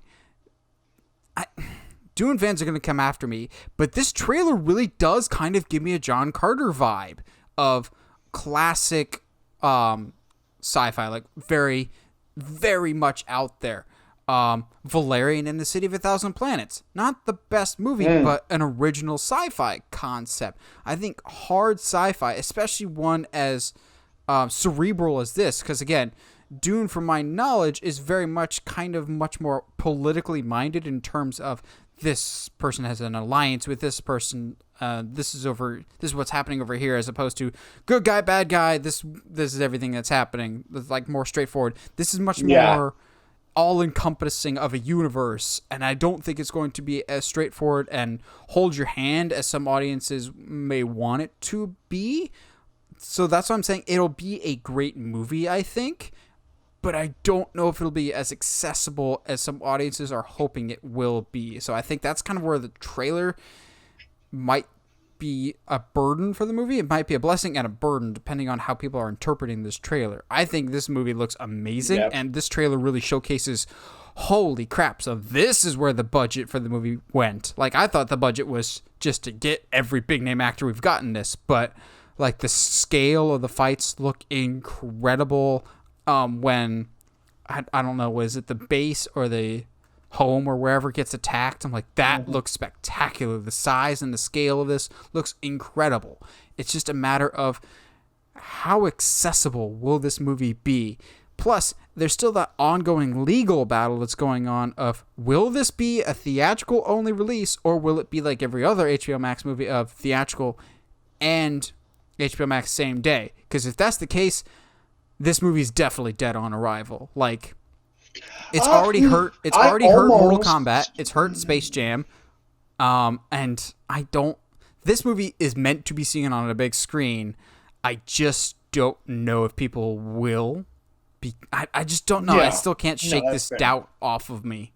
Dune fans are going to come after me, but this trailer really does kind of give me a John Carter vibe of classic sci-fi, like very, very much out there. Valerian and the City of a Thousand Planets. Not the best movie, but an original sci-fi concept. I think hard sci-fi, especially one as cerebral as this, because again, Dune, from my knowledge, is very much kind of much more politically minded in terms of this person has an alliance with this person. This is what's happening over here, as opposed to good guy, bad guy. This is everything that's happening. It's like more straightforward. This is much more all-encompassing of a universe, and I don't think it's going to be as straightforward and hold your hand as some audiences may want it to be. So that's why I'm saying it'll be a great movie, I think, but I don't know if it'll be as accessible as some audiences are hoping it will be. So I think that's kind of where the trailer might be a burden for the movie. It might be a blessing and a burden depending on how people are interpreting this trailer. I think this movie looks amazing, and this trailer really showcases, holy crap, so this is where the budget for the movie went. Like, I thought the budget was just to get every big name actor we've got in this, but like the scale of the fights look incredible. When I don't know, was it the base or the home or wherever gets attacked? I'm like, that looks spectacular. The size and the scale of this looks incredible. It's just a matter of how accessible will this movie be. Plus, there's still that ongoing legal battle that's going on of, will this be a theatrical only release, or will it be like every other HBO Max movie of theatrical and HBO Max same day? Because if that's the case, this movie's definitely dead on arrival. Like, it's already hurt. It's already hurt Mortal Kombat. It's hurt Space Jam. And I don't. This movie is meant to be seen on a big screen. I just don't know if people will be. I just don't know. I still can't shake this doubt off of me.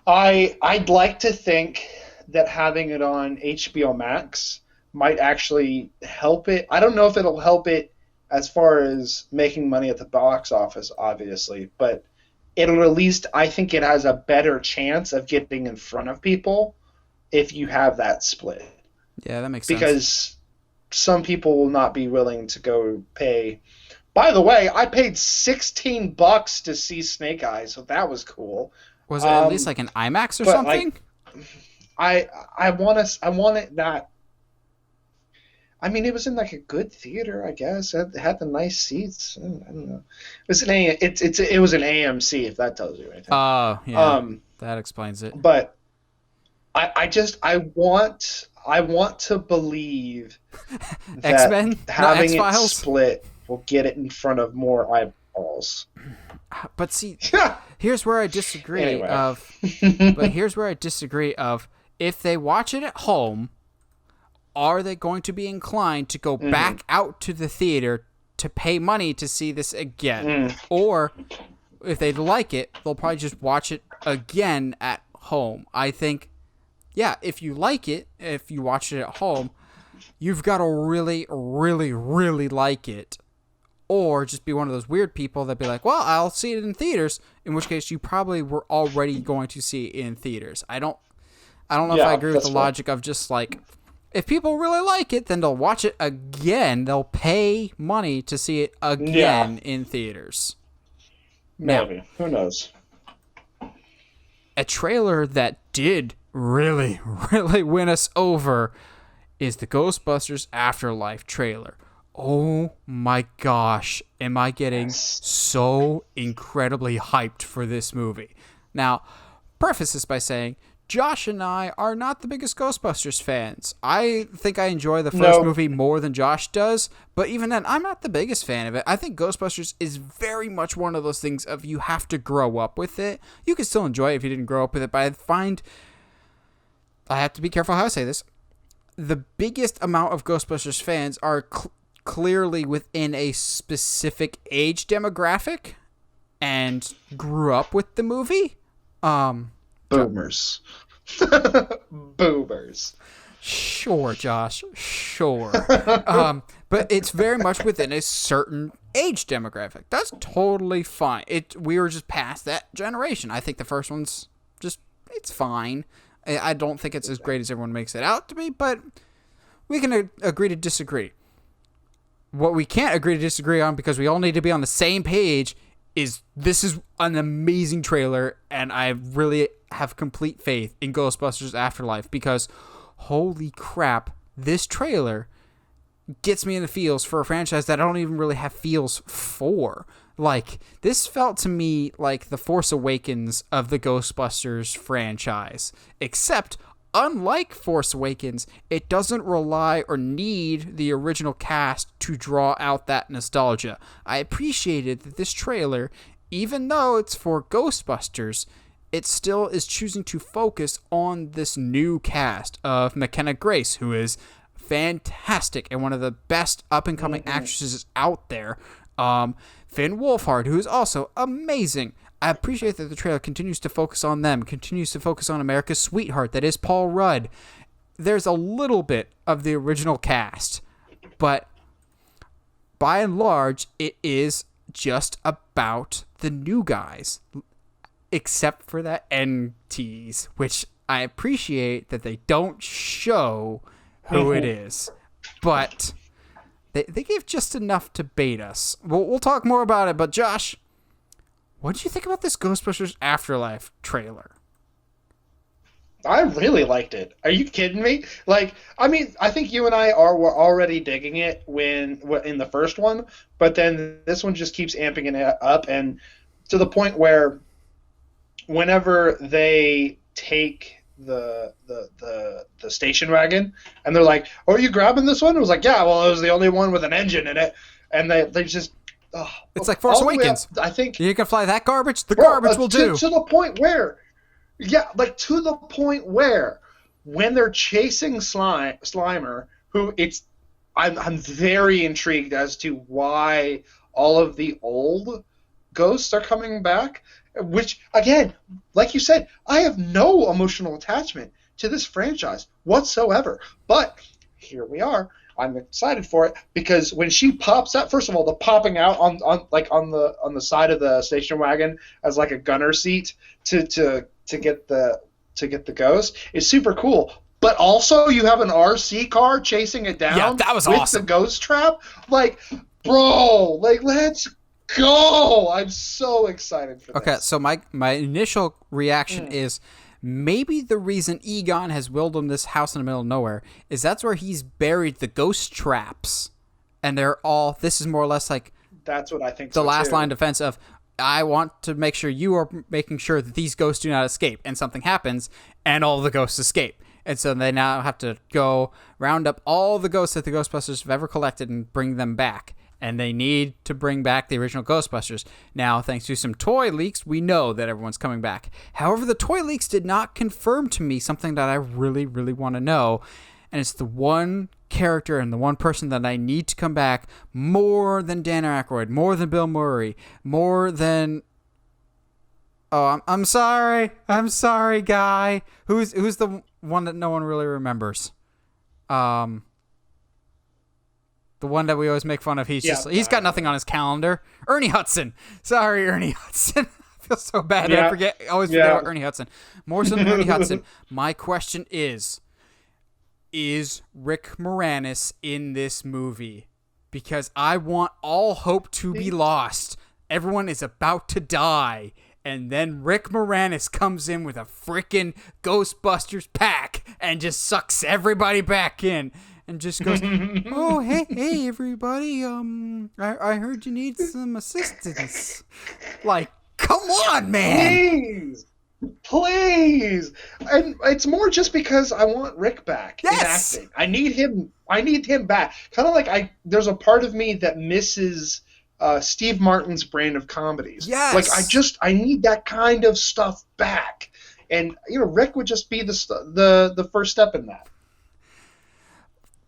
I'd like to think that having it on HBO Max might actually help it. I don't know if it'll help it as far as making money at the box office, obviously, but it'll at least, I think it has a better chance of getting in front of people if you have that split.
Yeah, that makes sense.
Because some people will not be willing to go pay. By the way, I paid $16 to see Snake Eyes, so that was cool.
Was it at least like an IMAX or something?
Like, I want it that. I mean, it was in like a good theater, I guess. It had the nice seats. I don't know. It was an AMC, if that tells you anything.
Oh, yeah. That explains it.
But I want to believe that
X-Men?
having
it
split will get it in front of more eyeballs.
But see, here's where I disagree.
Anyway.
But here's where I disagree of, if they watch it at home, are they going to be inclined to go back out to the theater to pay money to see this again? Or if they like it, they'll probably just watch it again at home. I think, if you like it, if you watch it at home, you've got to really, really, really like it or just be one of those weird people that be like, well, I'll see it in theaters, in which case you probably were already going to see it in theaters. I don't know if I agree with the logic of just like, if people really like it, then they'll watch it again. They'll pay money to see it again in theaters.
Maybe. Now, who knows?
A trailer that did really, really win us over is the Ghostbusters Afterlife trailer. Oh my gosh, am I getting so incredibly hyped for this movie. Now, preface this by saying, Josh and I are not the biggest Ghostbusters fans. I think I enjoy the first movie more than Josh does, but even then, I'm not the biggest fan of it. I think Ghostbusters is very much one of those things of you have to grow up with it. You can still enjoy it if you didn't grow up with it, but I have to be careful how I say this. The biggest amount of Ghostbusters fans are clearly within a specific age demographic and grew up with the movie.
Boomers. Boomers.
Sure, Josh. Sure. But it's very much within a certain age demographic. That's totally fine. We were just past that generation. I think the first one's it's fine. I don't think it's as great as everyone makes it out to be, but we can agree to disagree. What we can't agree to disagree on, because we all need to be on the same page, is this is an amazing trailer, and I really have complete faith in Ghostbusters Afterlife, because holy crap, this trailer gets me in the feels for a franchise that I don't even really have feels for. Like, this felt to me like the Force Awakens of the Ghostbusters franchise, except unlike Force Awakens, it doesn't rely or need the original cast to draw out that nostalgia. I appreciated that this trailer, even though it's for Ghostbusters, it still is choosing to focus on this new cast of McKenna Grace, who is fantastic and one of the best up-and-coming actresses out there. Finn Wolfhard, who is also amazing. I appreciate that the trailer continues to focus on them, continues to focus on America's sweetheart, that is Paul Rudd. There's a little bit of the original cast, but by and large, it is just about the new guys, except for that end tease, which I appreciate that they don't show who it is, but they gave just enough to bait us. We'll talk more about it, but Josh, what did you think about this Ghostbusters Afterlife trailer?
I really liked it. Are you kidding me? Like, I mean, I think you and I were already digging it in the first one, but then this one just keeps amping it up, and to the point where whenever they take the station wagon and they're like, "Oh, are you grabbing this one?" It was like, "Yeah, well, it was the only one with an engine in it," and they just.
It's like Force Awakens.
I think
you can fly that garbage. The garbage will do.
To the point where, to the point where, when they're chasing Slimer, who I'm very intrigued as to why all of the old ghosts are coming back. Which, again, like you said, I have no emotional attachment to this franchise whatsoever. But here we are. I'm excited for it because when she pops out, first of all, the popping out on the side of the station wagon as like a gunner seat to get the ghost is super cool. But also you have an RC car chasing it down.
Yeah, that was
with
awesome.
The ghost trap. Like, bro, like let's go! I'm so excited for this.
Okay, so my initial reaction is maybe the reason Egon has willed him this house in the middle of nowhere is that's where he's buried the ghost traps. And this is more or less like
that's what I think.
The last line of defense of, I want to make sure you are making sure that these ghosts do not escape. And something happens, and all the ghosts escape. And so they now have to go round up all the ghosts that the Ghostbusters have ever collected and bring them back. And they need to bring back the original Ghostbusters. Now, thanks to some toy leaks, we know that everyone's coming back. However, the toy leaks did not confirm to me something that I really, really want to know. And it's the one character and the one person that I need to come back more than Dan Aykroyd, more than Bill Murray, more than... Oh, I'm sorry. I'm sorry, guy. Who's the one that no one really remembers? The one that we always make fun of. He's got nothing on his calendar. Ernie Hudson. Sorry, Ernie Hudson. I feel so bad that I always forget about Ernie Hudson. More so than Ernie Hudson. My question is Rick Moranis in this movie? Because I want all hope to be lost. Everyone is about to die. And then Rick Moranis comes in with a freaking Ghostbusters pack and just sucks everybody back in. And just goes, oh, hey, everybody, I heard you need some assistance. Like, come on, man.
Please. And it's more just because I want Rick back in acting. I need him back. Kind of like there's a part of me that misses Steve Martin's brand of comedies.
Yes.
Like, I need that kind of stuff back. And, Rick would just be the first step in that.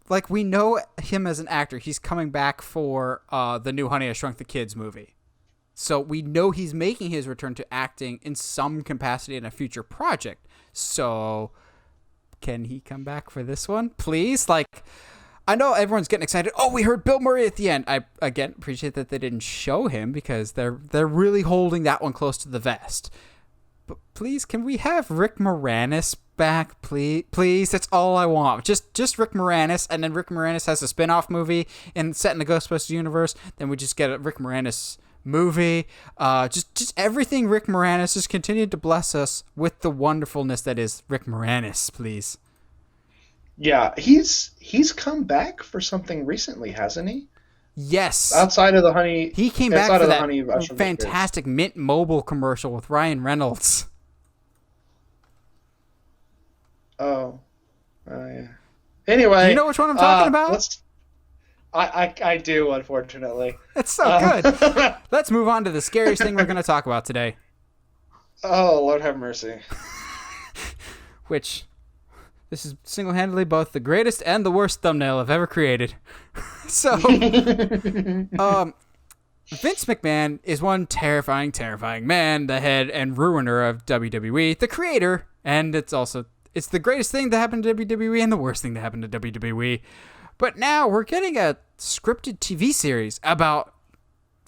Like, we know him as an actor. He's coming back for the new Honey, I Shrunk the Kids movie. So we know he's making his return to acting in some capacity in a future project. So can he come back for this one, please? Like, I know everyone's getting excited. Oh, we heard Bill Murray at the end. I, again, appreciate that they didn't show him because they're really holding that one close to the vest. But please, can we have Rick Moranis back, please? That's all I want. Just Rick Moranis, and then Rick Moranis has a spin-off movie and set in the Ghostbusters universe. Then we just get a Rick Moranis movie. Just everything Rick Moranis. Just continue to bless us with the wonderfulness that is Rick Moranis, please.
Yeah, he's come back for something recently, hasn't he?
Yes.
Outside of the Honey,
he came back for that fantastic Mint Mobile commercial with Ryan Reynolds.
Oh, yeah. Anyway,
do you know which one I'm talking about?
I do, unfortunately.
It's so good. Let's move on to the scariest thing we're going to talk about today.
Oh, Lord have mercy.
Which, this is single-handedly both the greatest and the worst thumbnail I've ever created. So, Vince McMahon is one terrifying, terrifying man, the head and ruiner of WWE, the creator, and it's the greatest thing that happened to WWE and the worst thing that happened to WWE. But now we're getting a scripted TV series about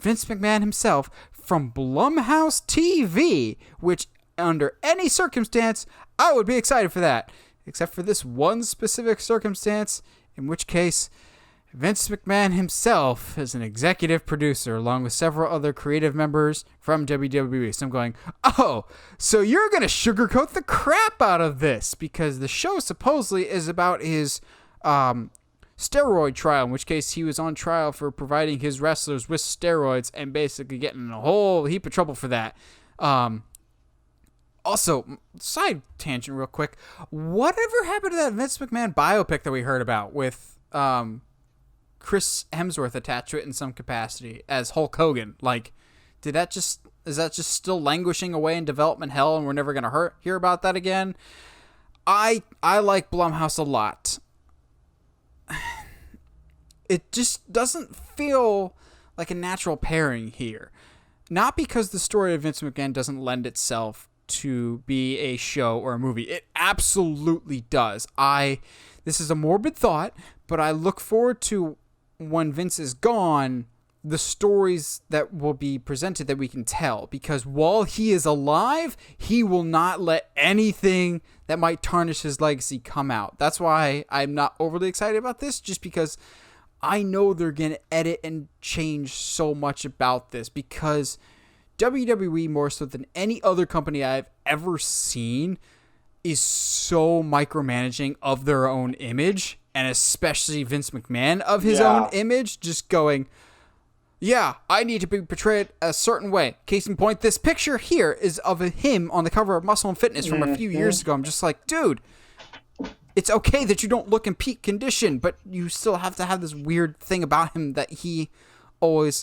Vince McMahon himself from Blumhouse TV, which under any circumstance, I would be excited for that. Except for this one specific circumstance, in which case Vince McMahon himself is an executive producer along with several other creative members from WWE. So I'm going, oh, so you're going to sugarcoat the crap out of this because the show supposedly is about his steroid trial, in which case he was on trial for providing his wrestlers with steroids and basically getting in a whole heap of trouble for that. Also, side tangent real quick, whatever happened to that Vince McMahon biopic that we heard about with Chris Hemsworth attached to it in some capacity as Hulk Hogan? Like, is that just still languishing away in development hell and we're never going to hear about that again? I like Blumhouse a lot. It just doesn't feel like a natural pairing here. Not because the story of Vince McMahon doesn't lend itself to be a show or a movie. It absolutely does. This is a morbid thought, but I look forward to when Vince is gone, the stories that will be presented that we can tell. Because while he is alive, he will not let anything that might tarnish his legacy come out. That's why I'm not overly excited about this, just because I know they're going to edit and change so much about this, because WWE, more so than any other company I've ever seen, is so micromanaging of their own image, and especially Vince McMahon of his own image, just going, yeah, I need to be portrayed a certain way. Case in point, this picture here is of him on the cover of Muscle and Fitness from a few years ago. I'm just like, dude, it's okay that you don't look in peak condition, but you still have to have this weird thing about him that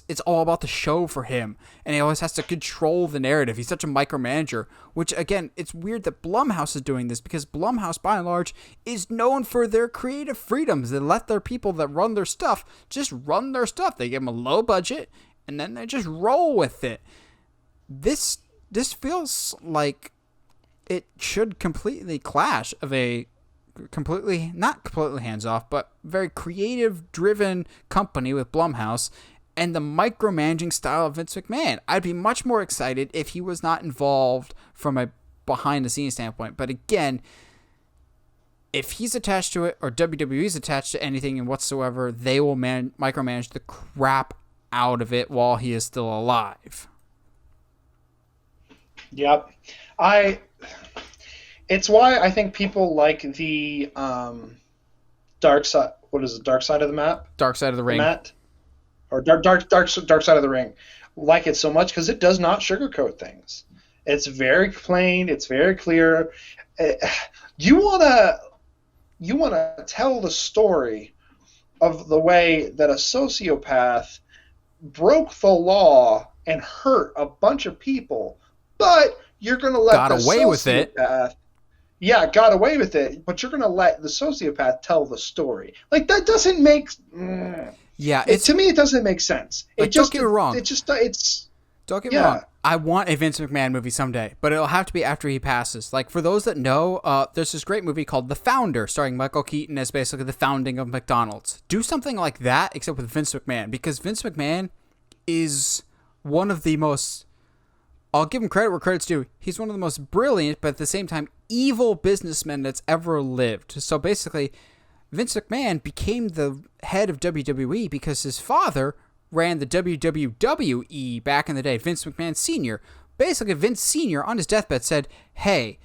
it's all about the show for him, and he always has to control the narrative. He's such a micromanager, which, again, it's weird that Blumhouse is doing this, because Blumhouse, by and large, is known for their creative freedoms. They let their people that run their stuff just run their stuff. They give them a low budget, and then they just roll with it. This feels like it should completely clash of a completely, not completely hands-off, but very creative-driven company with Blumhouse and the micromanaging style of Vince McMahon. I'd be much more excited if he was not involved from a behind-the-scenes standpoint. But again, if he's attached to it or WWE's attached to anything and whatsoever, they will micromanage the crap out of it while he is still alive.
Yep. It's why I think people like the dark side. What is it? Dark side of the map?
Dark side of the ring.
Or dark side of the ring. Like it so much because it does not sugarcoat things. It's very plain. It's very clear. You wanna tell the story of the way that a sociopath broke the law and hurt a bunch of people, but you're going to let
got away with it.
Yeah, got away with it, but you're going to let the sociopath tell the story. Like, that doesn't make...
Yeah,
to me, it doesn't make sense.
Like, don't get me wrong.
Don't
get me wrong. I want a Vince McMahon movie someday, but it'll have to be after he passes. Like, for those that know, there's this great movie called The Founder, starring Michael Keaton as basically the founding of McDonald's. Do something like that, except with Vince McMahon, because Vince McMahon is one of the most... I'll give him credit where credit's due. He's one of the most brilliant, but at the same time, evil businessmen that's ever lived. So basically, Vince McMahon became the head of WWE because his father ran the WWE back in the day, Vince McMahon Sr. Basically, Vince Sr. on his deathbed said, hey,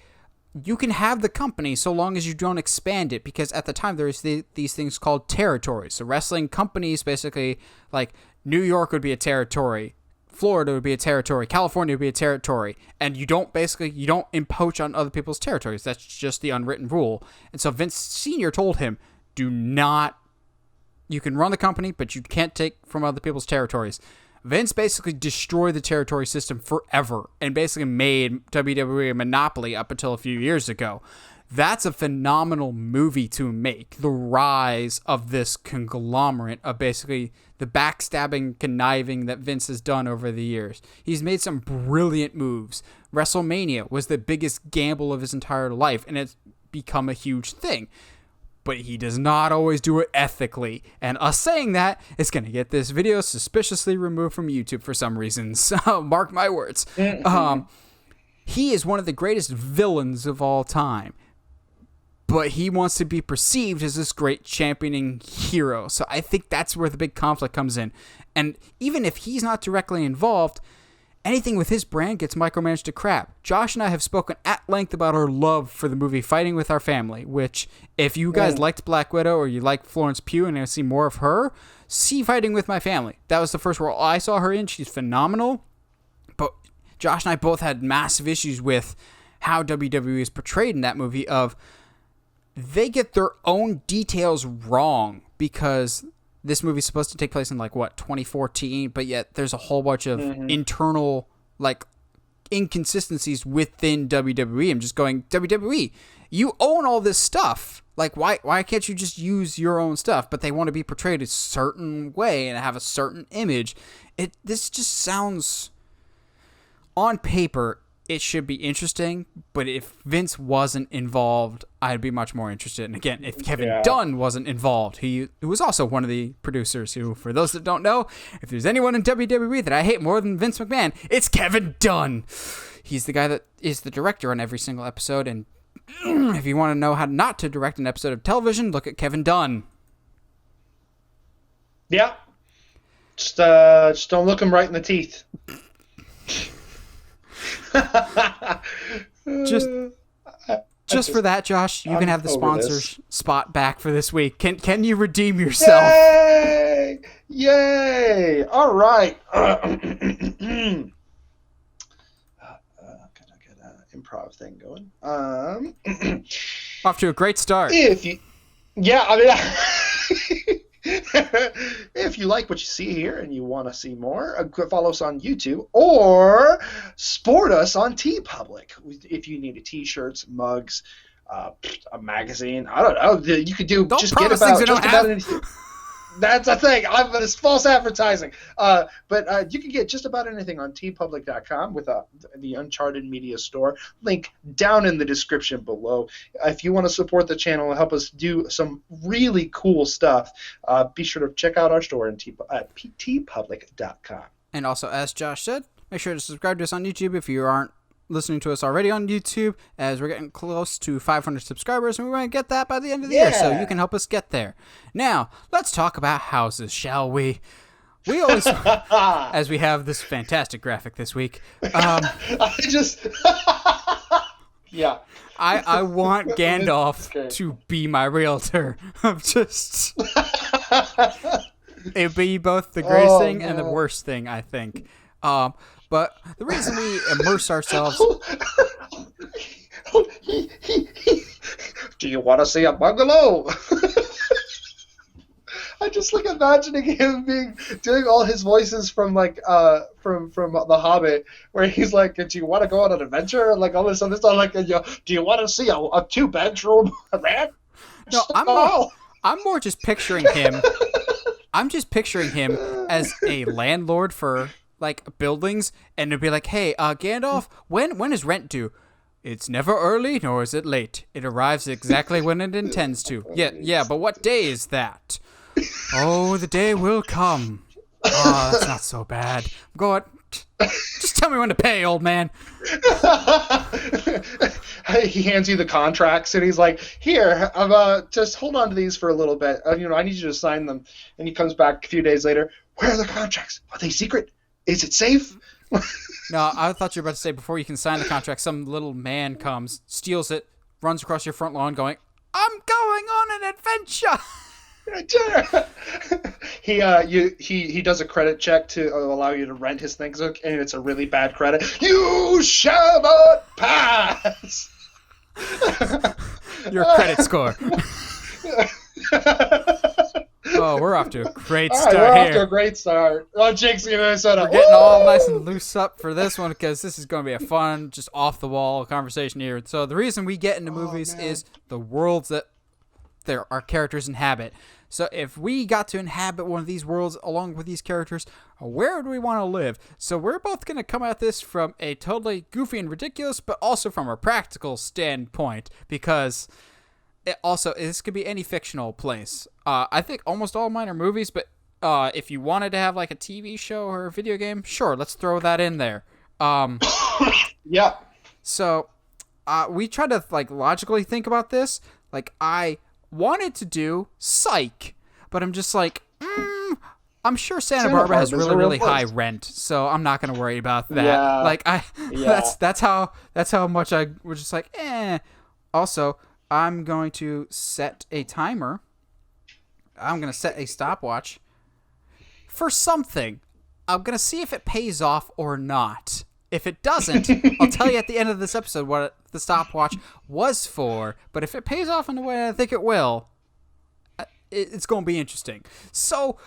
you can have the company so long as you don't expand it, because at the time there was these things called territories. So wrestling companies, basically, like New York would be a territory, Florida would be a territory, California would be a territory, and you don't encroach on other people's territories. That's just the unwritten rule. And so Vince Sr. told him, you can run the company, but you can't take from other people's territories. Vince basically destroyed the territory system forever and basically made WWE a monopoly up until a few years ago. That's a phenomenal movie to make. The rise of this conglomerate of basically the backstabbing, conniving that Vince has done over the years. He's made some brilliant moves. WrestleMania was the biggest gamble of his entire life, and it's become a huge thing. But he does not always do it ethically. And us saying that is going to get this video suspiciously removed from YouTube for some reason. So mark my words. He is one of the greatest villains of all time. But he wants to be perceived as this great championing hero. So I think that's where the big conflict comes in. And even if he's not directly involved, anything with his brand gets micromanaged to crap. Josh and I have spoken at length about our love for the movie Fighting With Our Family, which, if you guys liked Black Widow or you like Florence Pugh and you see more of her, see Fighting With My Family. That was the first role I saw her in. She's phenomenal. But Josh and I both had massive issues with how WWE is portrayed in that movie of they get their own details wrong because this movie's supposed to take place in 2014, but yet there's a whole bunch of internal inconsistencies within WWE. I'm just going, WWE, you own all this stuff. Like, why can't you just use your own stuff? But they want to be portrayed a certain way and have a certain image. This just sounds, on paper, it should be interesting, but if Vince wasn't involved, I'd be much more interested. And again, if Kevin Dunn wasn't involved, who was also one of the producers who, for those that don't know, if there's anyone in WWE that I hate more than Vince McMahon, it's Kevin Dunn. He's the guy that is the director on every single episode, and if you want to know how not to direct an episode of television, look at Kevin Dunn.
Yeah. Just don't look him right in the teeth.
just for that, Josh, you can have the sponsors spot back for this week. Can you redeem yourself?
Yay! All right. Gotta get an improv thing going.
Off to a great start.
If you like what you see here and you want to see more, follow us on YouTube or support us on TeePublic. If you need t-shirts, mugs, a magazine, I don't know, you could do.
Don't
just
promise
get
things
about
you
just
don't
about
have.
anything. That's a thing. It's false advertising. But you can get just about anything on tpublic.com with the Uncharted Media Store. Link down in the description below. If you want to support the channel and help us do some really cool stuff, be sure to check out our store at tpublic.com.
And also, as Josh said, make sure to subscribe to us on YouTube if you aren't listening to us already on YouTube, as we're getting close to 500 subscribers, and we want to get that by the end of the year, so you can help us get there. Now, let's talk about houses, shall we? We always, as we have this fantastic graphic this week.
Yeah.
I want Gandalf to be my realtor. It'd be both the greatest thing and the worst thing, I think. But the reason we immerse ourselves...
Do you want to see a bungalow? I just imagining him doing all his voices from from The Hobbit, where he's like, "Do you want to go on an adventure?" And all this other stuff, "Do you want to see a 2-bedroom man?"
No, I'm more just picturing him. I'm just picturing him as a landlord for buildings, and it'd be like, "Hey, Gandalf, when is rent due?" "It's never early, nor is it late. It arrives exactly when it intends to." Yeah, but what day is that?" "Oh, the day will come." "Oh, that's not so bad. Go on. Just tell me when to pay, old man."
He hands you the contracts, and he's like, "Here, just hold on to these for a little bit. I need you to sign them." And he comes back a few days later. "Where are the contracts? Are they secret? Is it safe?"
No, I thought you were about to say, before you can sign the contract, some little man comes, steals it, runs across your front lawn going, "I'm going on an adventure." He does a credit check to allow you to rent his things, and it's a really bad credit. "You shall not pass." Your credit score. Oh, we're off to a great start
we're
here.
Off to a great start. Oh, Jake's Minnesota.
We're getting all nice and loose up for this one, because this is going to be a fun, just off-the-wall conversation here. So the reason we get into movies is the worlds that our characters inhabit. So if we got to inhabit one of these worlds along with these characters, where would we want to live? So we're both going to come at this from a totally goofy and ridiculous, but also from a practical standpoint, because this could be any fictional place. I think almost all of mine are movies, but if you wanted to have a TV show or a video game, sure, let's throw that in there.
Yeah. So
we try to logically think about this. I wanted to do Psych, but I'm just I'm sure Santa Barbara has really high rent, so I'm not gonna worry about that. That's how much I was just Also, I'm going to set a timer. I'm going to set a stopwatch for something. I'm going to see if it pays off or not. If it doesn't, I'll tell you at the end of this episode what the stopwatch was for. But if it pays off in the way I think it will, it's going to be interesting. So,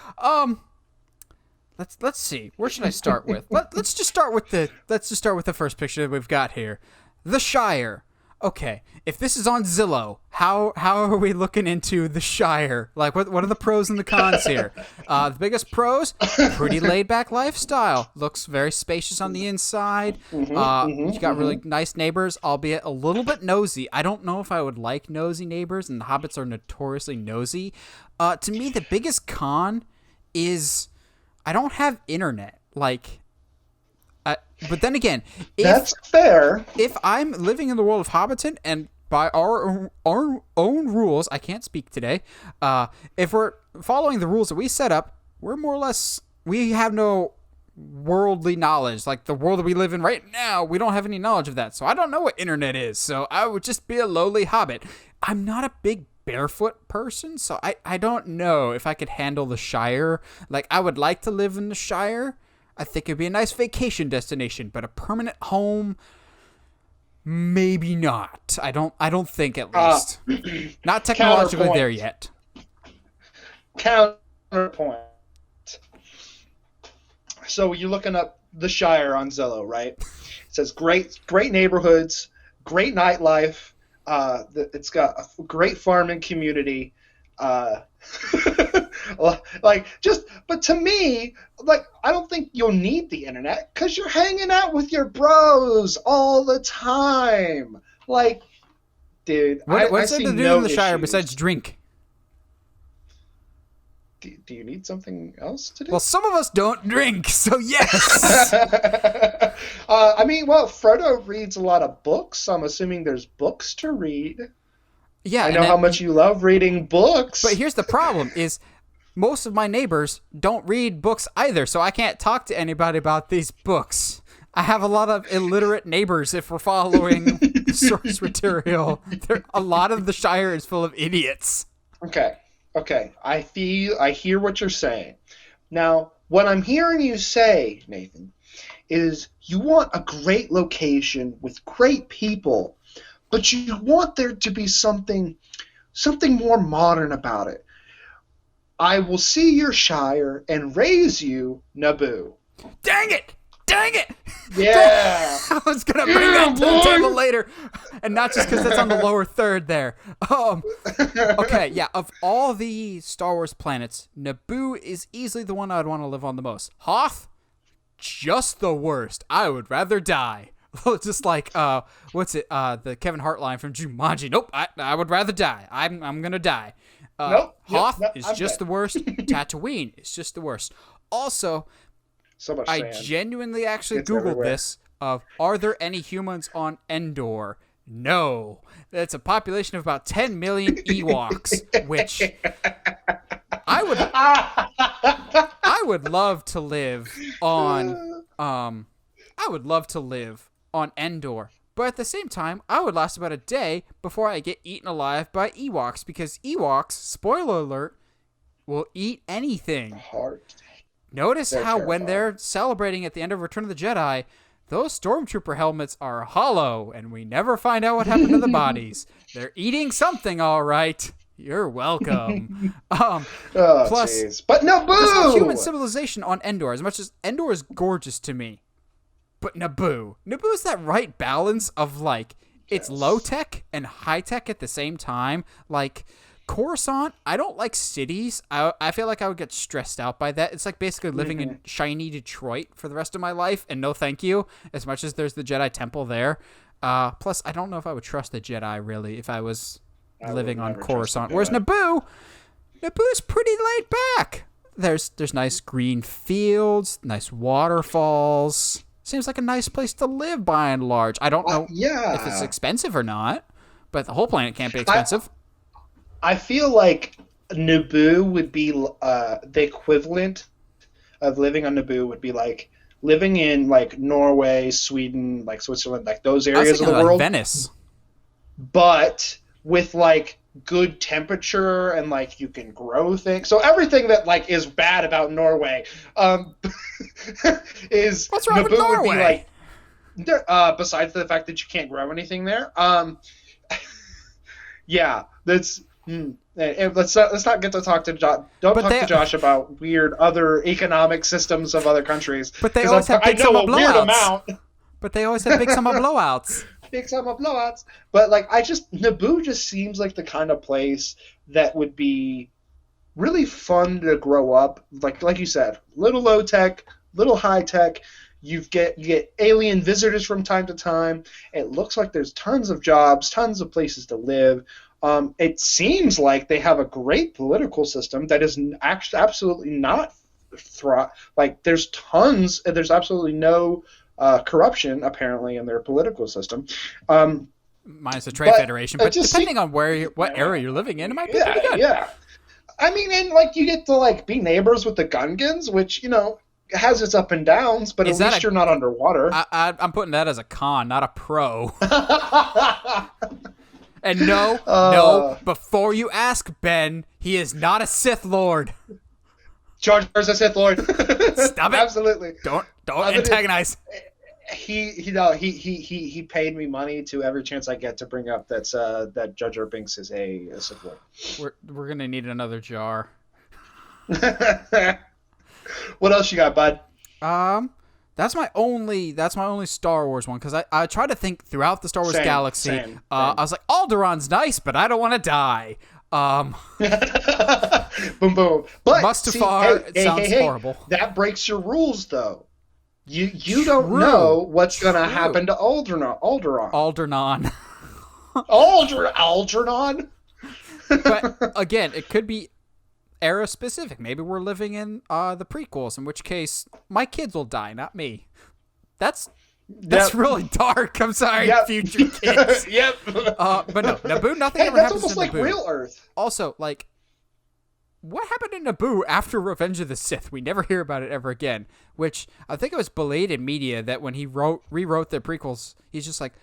let's see. Where should I start with? Let's just start with the first picture that we've got here. The Shire. Okay, if this is on Zillow, how are we looking into the Shire? What are the pros and the cons here? The biggest pros: pretty laid back lifestyle. Looks very spacious on the inside. You got really nice neighbors, albeit a little bit nosy. I don't know if I would like nosy neighbors, and the hobbits are notoriously nosy. To me, the biggest con is I don't have internet. But then again,
that's fair.
If I'm living in the world of Hobbiton, and by our own rules, I can't speak today. If we're following the rules that we set up, we're more or less, we have no worldly knowledge. The world that we live in right now, we don't have any knowledge of that. So I don't know what internet is. So I would just be a lowly hobbit. I'm not a big barefoot person, so I don't know if I could handle the Shire. I would like to live in the Shire. I think it'd be a nice vacation destination, but a permanent home, maybe not. I don't think, at least. Not technologically there yet.
Counterpoint. So you're looking up the Shire on Zillow, right? It says great neighborhoods, great nightlife. It's got a great farming community. But to me, like, I don't think you'll need the internet because you're hanging out with your bros all the time. Like, dude, I
What's
see
there to do
no
in the Shire
issues.
besides drink?
Do you need something else to do?
Well, some of us don't drink, so yes.
I mean, well, Frodo reads a lot of books, so I'm assuming there's books to read.
Yeah,
I know how much you love reading books.
But here's the problem: is most of my neighbors don't read books either, so I can't talk to anybody about these books. I have a lot of illiterate neighbors. If we're following the source material, a lot of the Shire is full of idiots.
Okay, I hear what you're saying. Now, what I'm hearing you say, Nathan, is you want a great location with great people, but you want there to be something more modern about it. I will see your Shire and raise you Naboo.
Dang it!
Yeah!
I was going to bring that to the table later. And not just because it's on the lower third there. Okay, yeah, of all the Star Wars planets, Naboo is easily the one I'd want to live on the most. Hoth? Just the worst. I would rather die. Just like, the Kevin Hart line from Jumanji. Nope, I would rather die. I'm going to die. Hoth is just the worst. Tatooine is just the worst. Also,
so much
I
sand.
Genuinely actually
It's
Googled
everywhere.
this of, are there any humans on Endor? No. That's a population of about 10 million Ewoks, which I would love to live on Endor. But at the same time, I would last about a day before I get eaten alive by Ewoks, because Ewoks, spoiler alert, will eat anything.
Heart.
Notice
They're
how when
terrifying.
they're celebrating at the end of Return of the Jedi, those Stormtrooper helmets are hollow, and we never find out what happened to the bodies. They're eating something, all right. You're welcome. Plus,
Jeez. But Naboo!
there's no human civilization on Endor, as much as Endor is gorgeous to me. But Naboo is that right balance of, like, it's low-tech and high-tech at the same time. Like, Coruscant, I don't like cities. I feel like I would get stressed out by that. It's like basically living in shiny Detroit for the rest of my life, and no thank you, as much as there's the Jedi Temple there. Plus, I don't know if I would trust the Jedi, really, if I was living on Coruscant. Whereas Naboo's pretty laid back. There's nice green fields, nice waterfalls. Seems like a nice place to live by and large. I don't know if it's expensive or not, but the whole planet can't be expensive.
I feel like Naboo would be the equivalent of living on Naboo would be like living in like Norway, Sweden, like Switzerland, like those areas of the world.
Venice.
But with like good temperature and like you can grow things. So everything that like is bad about Norway is
what's wrong
Naboo
with Norway?
Would be like besides the fact that you can't grow anything there. Yeah, that's let's not get to talk to Josh. Don't talk to Josh about weird other economic systems of other countries.
But they always have big summer blowouts.
Big summer blowouts. But like, Naboo just seems like the kind of place that would be really fun to grow up. Like you said, little low tech, little high tech. You get alien visitors from time to time. It looks like there's tons of jobs, tons of places to live. It seems like they have a great political system that is actually absolutely not like there's absolutely no corruption apparently in their political system.
Minus the Trade Federation, but depending on what area you're living in, it might be pretty good.
Yeah. I mean, and like you get to like be neighbors with the Gungans, which has its up and downs, but at least you're not underwater.
I'm putting that as a con, not a pro. And no, before you ask, Ben, he is not a Sith Lord.
Jar Jar's a Sith Lord.
Stop it!
Absolutely.
Don't antagonize.
He paid me money to every chance I get to bring up that Jar Jar Binks is a Sith Lord.
We're gonna need another jar.
What else you got, bud?
That's my only Star Wars one, because I try to think throughout the Star Wars galaxy.
Same.
I was like, Alderaan's nice, but I don't want to die.
Boom, boom. But
Mustafar sounds horrible.
That breaks your rules, though. You don't know what's going to happen to Alderaan. Algernon.
But again, it could be era specific. Maybe we're living in the prequels, in which case my kids will die, not me. That's really dark. I'm sorry, future kids.
Yep.
But no, Naboo. Nothing ever
that's
happens
almost
to
like
Naboo.
real Earth.
Also, like, what happened to Naboo after Revenge of the Sith? We never hear about it ever again. Which I think it was belated media that when he rewrote the prequels, he's just like,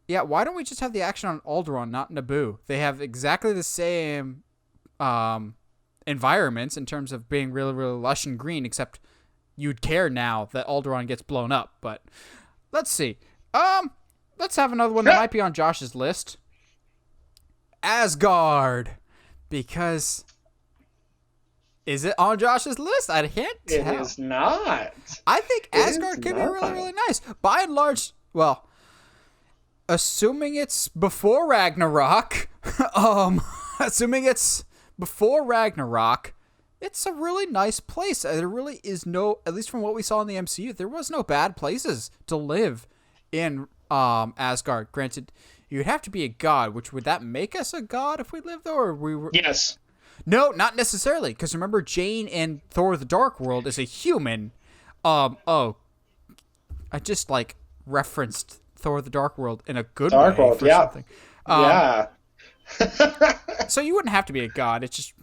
yeah, why don't we just have the action on Alderaan, not Naboo? They have exactly the same environments in terms of being really, really lush and green, except you'd care now that Alderaan gets blown up. But let's see. Let's have another one that might be on Josh's list. Asgard. Because... is it on Josh's list? I can't tell.
It is not.
I think Asgard could be really, really nice. By and large, well, assuming it's before Ragnarok, it's a really nice place. There really is no, at least from what we saw in the MCU, there was no bad places to live in Asgard. Granted, you'd have to be a god, which would that make us a god if we lived there? Or we were...
Yes.
No, not necessarily, because remember, Jane in Thor: The Dark World is a human. I just referenced Thor: The Dark World in a good way
World,
for something.
Yeah.
So you wouldn't have to be a god. It's just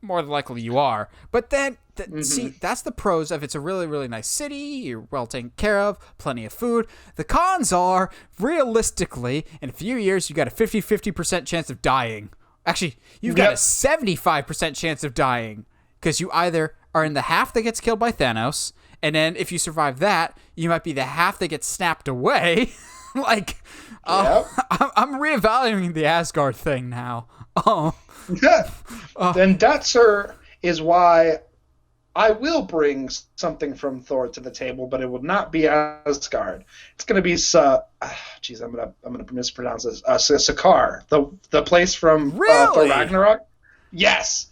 more than likely you are. But then, see, that's the pros of it's a really, really nice city. You're well taken care of, plenty of food. The cons are, realistically, in a few years, you got a 50% chance of dying. Actually, you've got a 75% chance of dying because you either are in the half that gets killed by Thanos, and then if you survive that, you might be the half that gets snapped away. I'm reevaluating the Asgard thing now.
Then that, sir, is why I will bring something from Thor to the table, but it will not be Asgard. It's going to be I'm gonna mispronounce this. Sakaar, the place from Thor Ragnarok. Yes,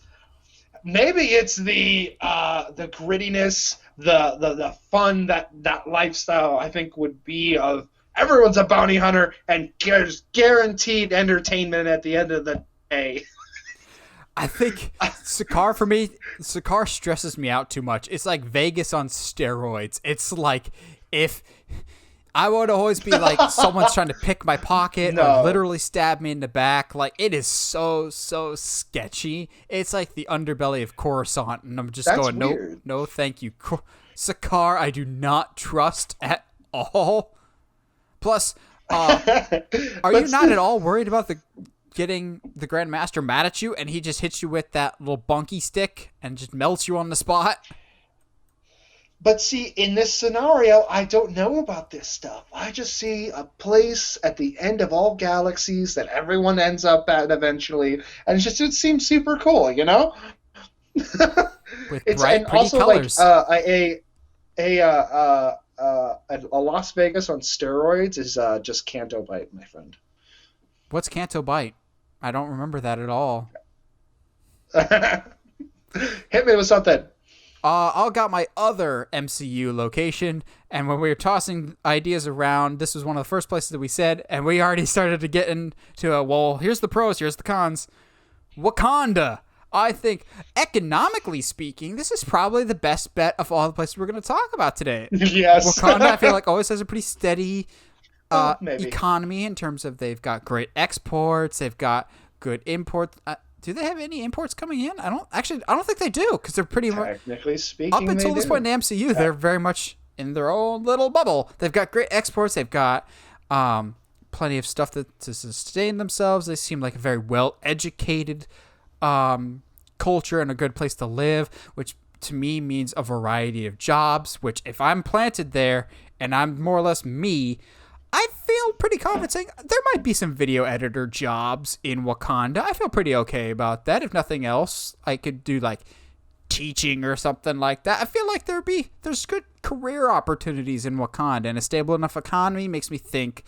maybe it's the grittiness, the fun that lifestyle I think would be of everyone's a bounty hunter and there's guaranteed entertainment at the end of the day.
I think Sakaar, for me, Sakaar stresses me out too much. It's like Vegas on steroids. It's like if I would always be like someone's trying to pick my pocket or literally stab me in the back. Like, it is so sketchy. It's like the underbelly of Coruscant, and I'm just going,
weird.
No, thank you. Sakaar, I do not trust at all. Plus, are you not at all worried about getting the Grand Master mad at you and he just hits you with that little bunky stick and just melts you on the spot?
But see, in this scenario, I don't know about this stuff. I just see a place at the end of all galaxies that everyone ends up at eventually, and it seems super cool, you know?
With bright, pretty colors.
Like a Las Vegas on steroids is just Canto Bite, my friend.
What's Canto Bite? I don't remember that at all.
Hit me with something.
I got my other MCU location, and when we were tossing ideas around, this was one of the first places that we said, and we already started to get into here's the pros, here's the cons. Wakanda. I think, economically speaking, this is probably the best bet of all the places we're going to talk about today.
Yes.
Wakanda, I feel like, always has a pretty steady economy in terms of they've got great exports, they've got good imports. Do they have any imports coming in? I don't think they do, because they're pretty much, technically speaking, up until this point in the MCU, they're very much in their own little bubble. They've got great exports. They've got plenty of stuff to sustain themselves. They seem like a very well-educated culture and a good place to live, which to me means a variety of jobs, which if I'm planted there and I'm more or less me, I feel pretty confident saying there might be some video editor jobs in Wakanda. I feel pretty okay about that. If nothing else, I could do like teaching or something like that. I feel like there's good career opportunities in Wakanda, and a stable enough economy makes me think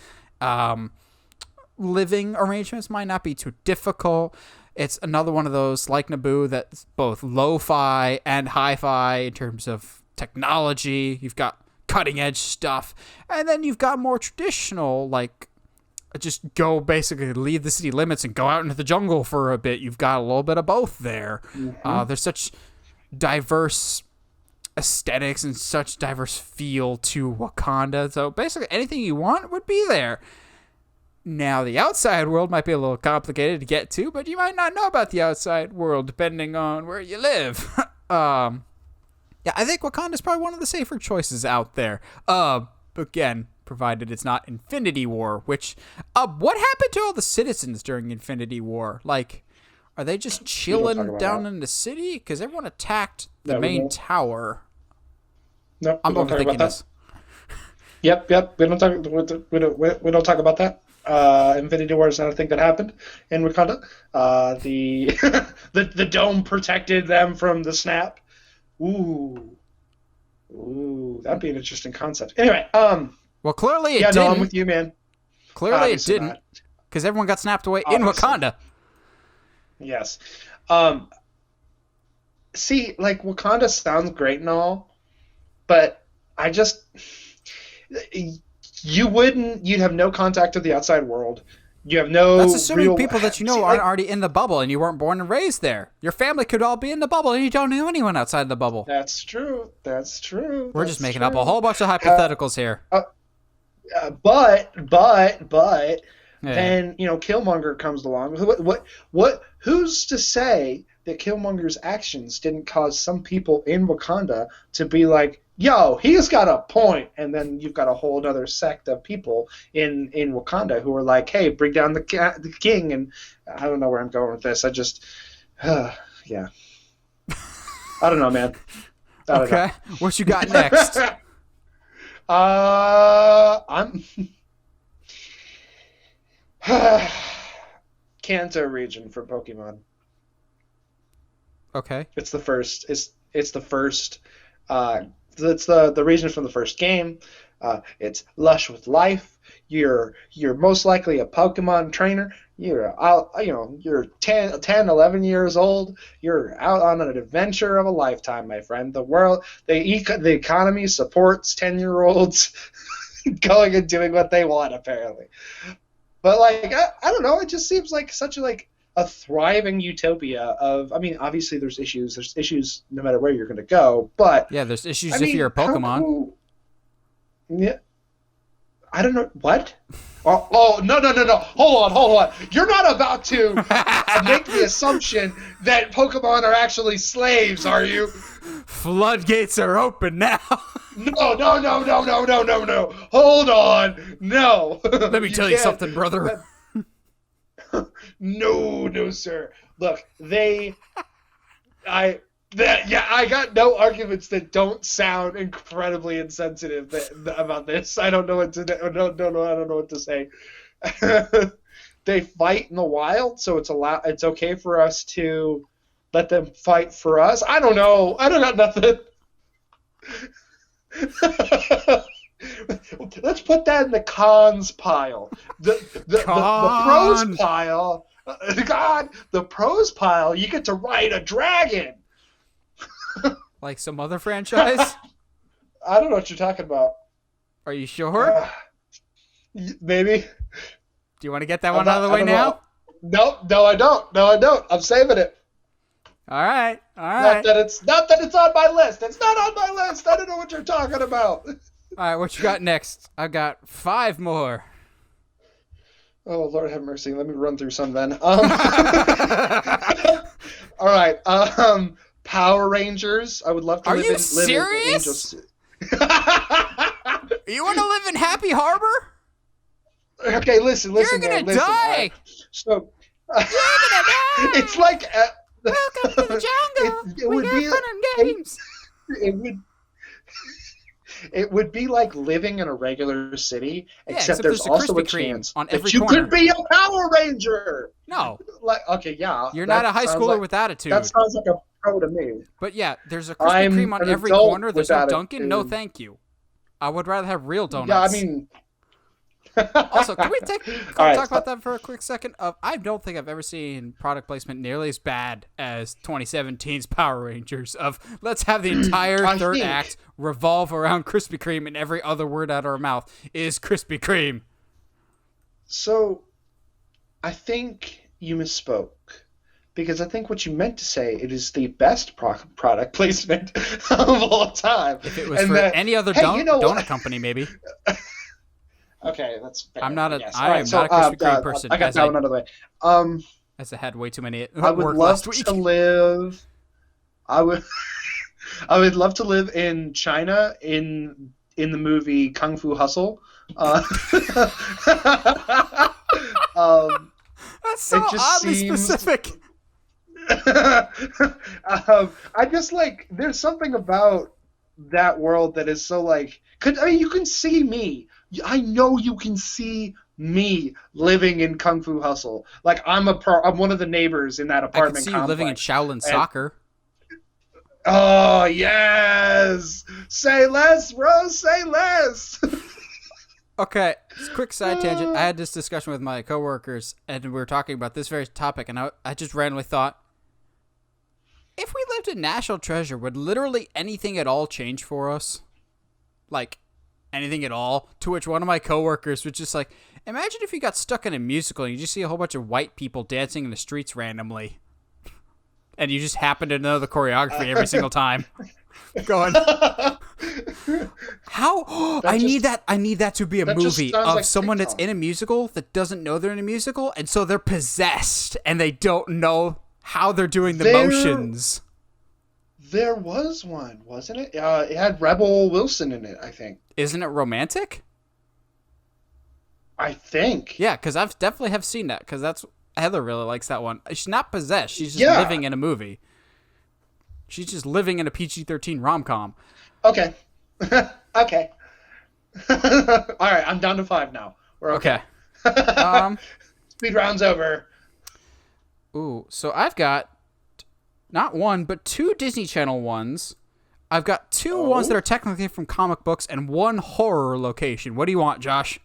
living arrangements might not be too difficult. It's another one of those, like Naboo, that's both lo-fi and hi-fi in terms of technology. You've got cutting-edge stuff. And then you've got more traditional, like, just go basically leave the city limits and go out into the jungle for a bit. You've got a little bit of both there. There's such diverse aesthetics and such diverse feel to Wakanda. So basically anything you want would be there. Now, the outside world might be a little complicated to get to, but you might not know about the outside world depending on where you live. Yeah, I think Wakanda's probably one of the safer choices out there. Again, provided it's not Infinity War, which, what happened to all the citizens during Infinity War? Like, are they just chilling down in the city? Because everyone attacked the main tower.
No,
I'm overthinking this.
Yep. We don't talk about that. Infinity War is not a thing that happened in Wakanda. The dome protected them from the snap. Ooh, that'd be an interesting concept. Anyway,
well, clearly it didn't.
No, I'm with you, man.
Clearly obviously it didn't, because everyone got snapped away in Wakanda.
Yes. See, like, Wakanda sounds great and all, but you'd have no contact with the outside world. You have no.
That's assuming people that you know aren't already in the bubble and you weren't born and raised there. Your family could all be in the bubble and you don't know anyone outside the bubble.
That's true.
We're just making up a whole bunch of hypotheticals here.
But then Killmonger comes along. Who's to say that Killmonger's actions didn't cause some people in Wakanda to be like, yo, he's got a point, and then you've got a whole other sect of people in Wakanda who are like, hey, bring down the king, and I don't know where I'm going with this. I just, yeah. I don't know, man.
Okay, what you got next?
I'm Kanto region for Pokemon.
Okay.
It's the first. It's the first. It's the region from the first game. It's lush with life. You're most likely a Pokemon trainer. You're 10, 11 years old. You're out on an adventure of a lifetime, my friend. The economy supports 10-year-olds going and doing what they want, apparently. But I don't know. It just seems like such a thriving utopia of. I mean, obviously there's issues. There's issues no matter where you're going to go. But
yeah, there's issues if you're a Pokemon.
Yeah. I don't know what. Oh no! Hold on! You're not about to make the assumption that Pokemon are actually slaves, are you?
Floodgates are open now.
No! Hold on! No.
Let me tell you something, brother.
No, sir. Look, I got no arguments that don't sound incredibly insensitive about this. I don't know what to I don't know what to say. They fight in the wild, so it's okay for us to let them fight for us. I don't know. I don't got nothing. Let's put that in the cons pile. The pros pile. The pros pile. You get to ride a dragon.
Like some other franchise?
I don't know what you're talking about.
Are you sure?
Maybe.
Do you want to get that one out of the way now?
No, I don't. I'm saving it.
All right.
Not that it's on my list. It's not on my list. I don't know what you're talking about.
All right, what you got next? I've got 5 more.
Oh, Lord have mercy. Let me run through some then. All right. Power Rangers. I would love to
Are
live
you
in
serious? You want to live in Happy Harbor?
Okay, listen.
You're going to die.
So,
you're going to die.
It's like...
welcome to the jungle. We got fun and games.
It would be like living in a regular city, except there's also a chance
on every
that you
corner.
could be a Power Ranger.
No.
Okay, yeah.
You're not a high schooler with attitude.
That sounds like a pro to me.
But yeah, there's a Krispy Kreme on every corner. There's no Dunkin'. No, thank you. I would rather have real donuts.
Yeah, I mean,
Also, can we
All
talk about that for a quick second? I don't think I've ever seen product placement nearly as bad as 2017's Power Rangers. Of let's have the entire third act revolve around Krispy Kreme, and every other word out of our mouth is Krispy Kreme.
So, I think you misspoke. Because I think what you meant to say, it is the best product placement of all time.
If it was any other donut company, maybe.
Okay, that's fair.
I'm not a
Krispy
Kreme person.
I got that one out of the way.
As I had way too many
I would love to live. I would love to live in China in the movie Kung Fu Hustle.
That's so oddly specific.
I just there's something about that world that is so you can see me. I know you can see me living in Kung Fu Hustle. I'm one of the neighbors in that apartment
I can see
complex.
you living in Shaolin Soccer.
Oh yes! Say less, Rose. Say less.
Okay, quick side tangent. I had this discussion with my coworkers, and we were talking about this very topic, and I just randomly thought, if we lived in National Treasure, would literally anything at all change for us? Anything at all? To which one of my coworkers was just like, imagine if you got stuck in a musical and you just see a whole bunch of white people dancing in the streets randomly. And you just happen to know the choreography every single time. Going, how? I need that to be a movie of someone that's in a musical that doesn't know they're in a musical, and so they're possessed and they don't know how they're doing the motions.
There was one, wasn't it? It had Rebel Wilson in it, I think.
Isn't it romantic?
I think.
Yeah, because I've definitely have seen that, because that's Heather really likes that one. She's not possessed. She's just living in a movie. She's just living in a PG-13 rom-com.
Okay. Okay. All right, I'm down to 5 now. We're okay. Speed round's over.
Ooh, so I've got not one, but 2 Disney Channel ones. I've got 2 ones that are technically from comic books and 1 horror location. What do you want, Josh?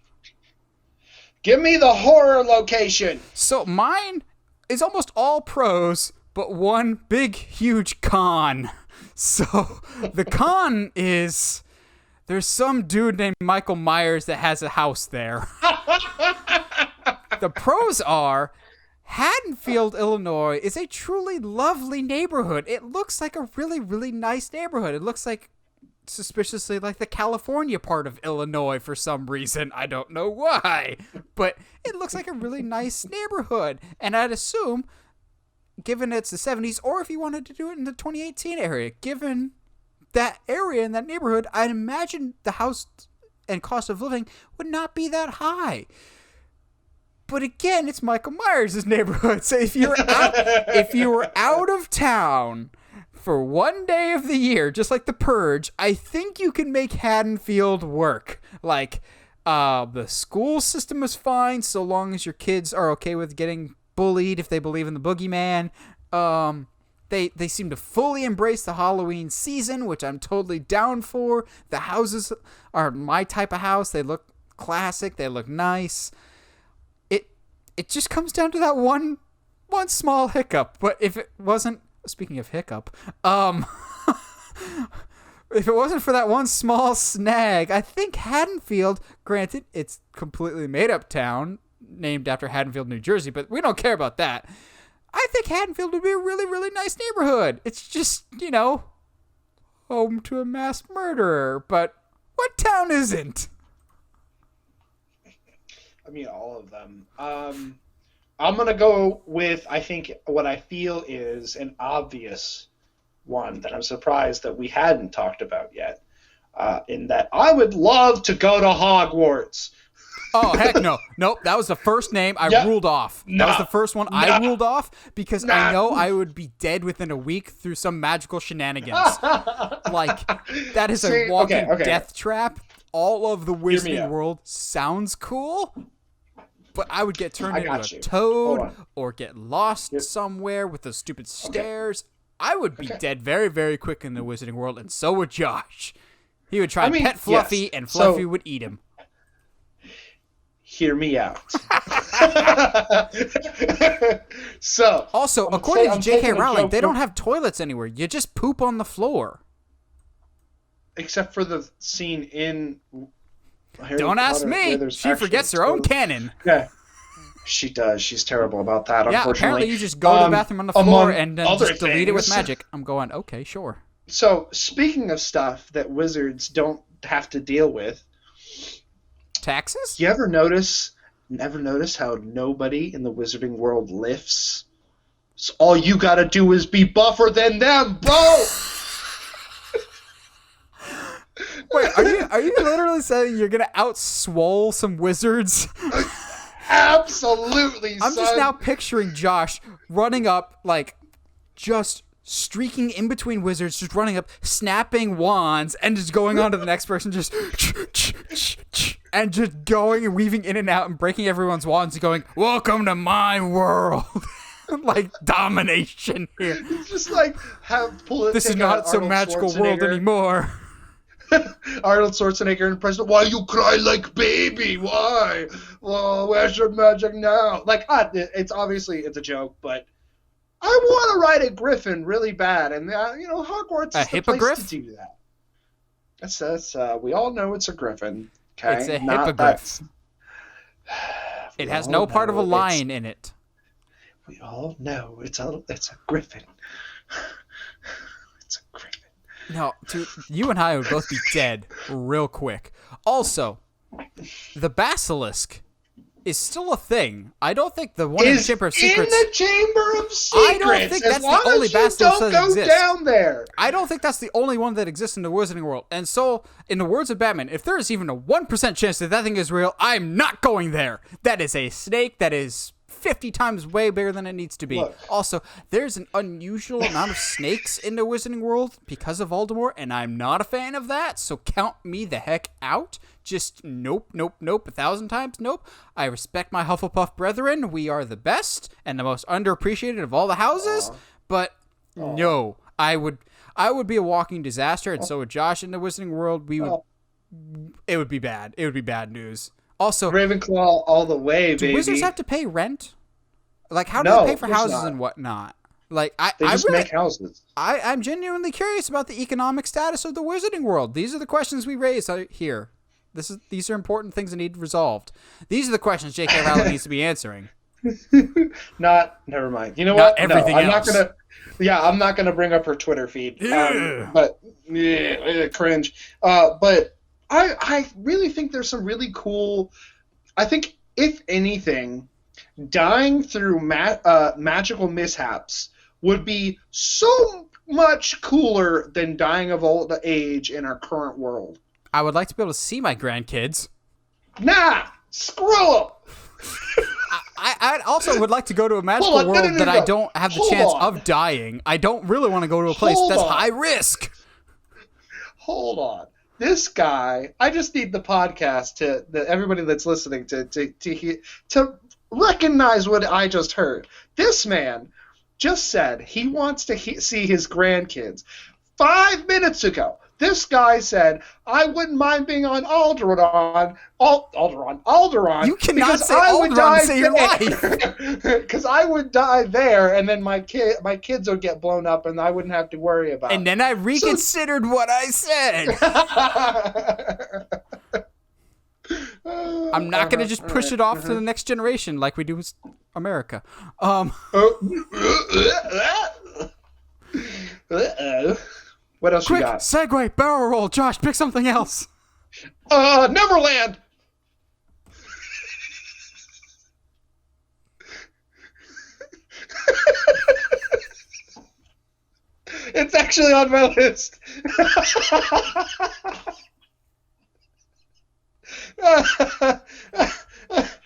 Give me the horror location.
So mine is almost all pros, but 1 big, huge con. So the con is there's some dude named Michael Myers that has a house there. The pros are Haddonfield, Illinois is a truly lovely neighborhood. It looks like a really, really nice neighborhood. It looks like suspiciously like the California part of Illinois for some reason. I don't know why, but it looks like a really nice neighborhood. And I'd assume, given it's the 70s, or if you wanted to do it in the 2018 area, given that area in that neighborhood, I'd imagine the house and cost of living would not be that high. But again, it's Michael Myers' neighborhood. So if you were out of town for 1 day of the year, just like The Purge, I think you can make Haddonfield work. The school system is fine so long as your kids are okay with getting bullied if they believe in the boogeyman. They seem to fully embrace the Halloween season, which I'm totally down for. The houses are my type of house. They look classic. They look nice. It just comes down to that one small hiccup. But if it wasn't, speaking of hiccup, if it wasn't for that one small snag, I think Haddonfield, granted, it's completely made up town named after Haddonfield, New Jersey, but we don't care about that. I think Haddonfield would be a really, really nice neighborhood. It's just, home to a mass murderer. But what town isn't?
I mean, all of them. I'm going to go with, I think, what I feel is an obvious one that I'm surprised that we hadn't talked about yet, in that I would love to go to Hogwarts.
Oh, heck no. Nope, that was the first name I ruled off. That was the first one I ruled off because I know I would be dead within a week through some magical shenanigans. That is a walking death trap. All of the Wizarding World sounds cool, but I would get turned into a toad or get lost somewhere with those stupid stairs. I would be dead very, very quick in the Wizarding World, and so would Josh. He would try and pet Fluffy, and Fluffy would eat him.
hear me out. So
also, according to J.K. Rowling, they don't have toilets anywhere. You just poop on the floor.
Except for the scene in Harry
Don't ask
Potter
me. She forgets her own canon.
Yeah, she does. She's terrible about that,
yeah,
unfortunately.
Apparently you just go to the bathroom on the floor and then just delete it with
things.
magic. I'm going, okay, sure.
So, speaking of stuff that wizards don't have to deal with,
taxes?
You ever notice how nobody in the wizarding world lifts? So all you gotta do is be buffer than them, bro!
Wait, are you literally saying you're gonna outswole some wizards?
Absolutely,
I'm just now picturing Josh running up, like, just streaking in between wizards, just running up, snapping wands, and just going on to the next person, just and just going and weaving in and out and breaking everyone's wands and going, welcome to my world. Like domination here.
It's just like
this is not some magical world anymore.
Arnold Schwarzenegger and President, why you cry like baby? Why? Well, where's your magic now? Like, it's obviously it's a joke, but I want to ride a griffin really bad, and Hogwarts is the place to do that. That's we all know it's a griffin. Okay,
it's a hippogriff. It has no part of a lion in it.
We all know it's a griffin. It's a griffin.
No, dude, you and I would both be dead real quick. Also, the basilisk is still a thing. I don't think the one in the Chamber of Secrets.
In the Chamber of Secrets.
I don't think that's the only basilisk that exists.
Don't go down there.
I don't think that's the only one that exists in the Wizarding world. And so, in the words of Batman, if there is even a 1% chance that thing is real, I'm not going there. That is a snake that is 50 times way bigger than it needs to be. Look. Also, there's an unusual amount of snakes in the Wizarding world because of Voldemort, and I'm not a fan of that, so count me the heck out. Just nope, 1,000 times nope. I respect my Hufflepuff brethren. We are the best and the most underappreciated of all the houses, but no, I would be a walking disaster, and so would Josh in the Wizarding world. It would be bad. It would be bad news. Also,
Ravenclaw all the way, baby.
Do wizards have to pay rent? Like, how do they pay for houses and whatnot? Like,
they just make houses.
I'm genuinely curious about the economic status of the Wizarding world. These are the questions we raise here. These are important things that need resolved. These are the questions J.K. Rowling needs to be answering.
Never mind. You know what?
Everything else.
I'm not gonna bring up her Twitter feed. But cringe. But I really think there's some really cool. I think if anything, dying through magical mishaps would be so much cooler than dying of old age in our current world.
I would like to be able to see my grandkids.
Nah, screw them.
I also would like to go to a magical world that I don't have the chance of dying. I don't really want to go to a place that's high risk.
Hold on. This guy, I just need the podcast everybody that's listening to recognize what I just heard. This man just said he wants to see his grandkids. 5 minutes ago, this guy said, I wouldn't mind being on Alderaan.
You cannot say Alderaan to save your life.
Because I would die there, and then my kids would get blown up, and I wouldn't have to worry about it.
And then I reconsidered what I said. I'm not going to just push it off to the next generation like we do with America.
What else
Quick,
you got?
Segue, barrel roll. Josh, pick something else.
Neverland. It's actually on my list.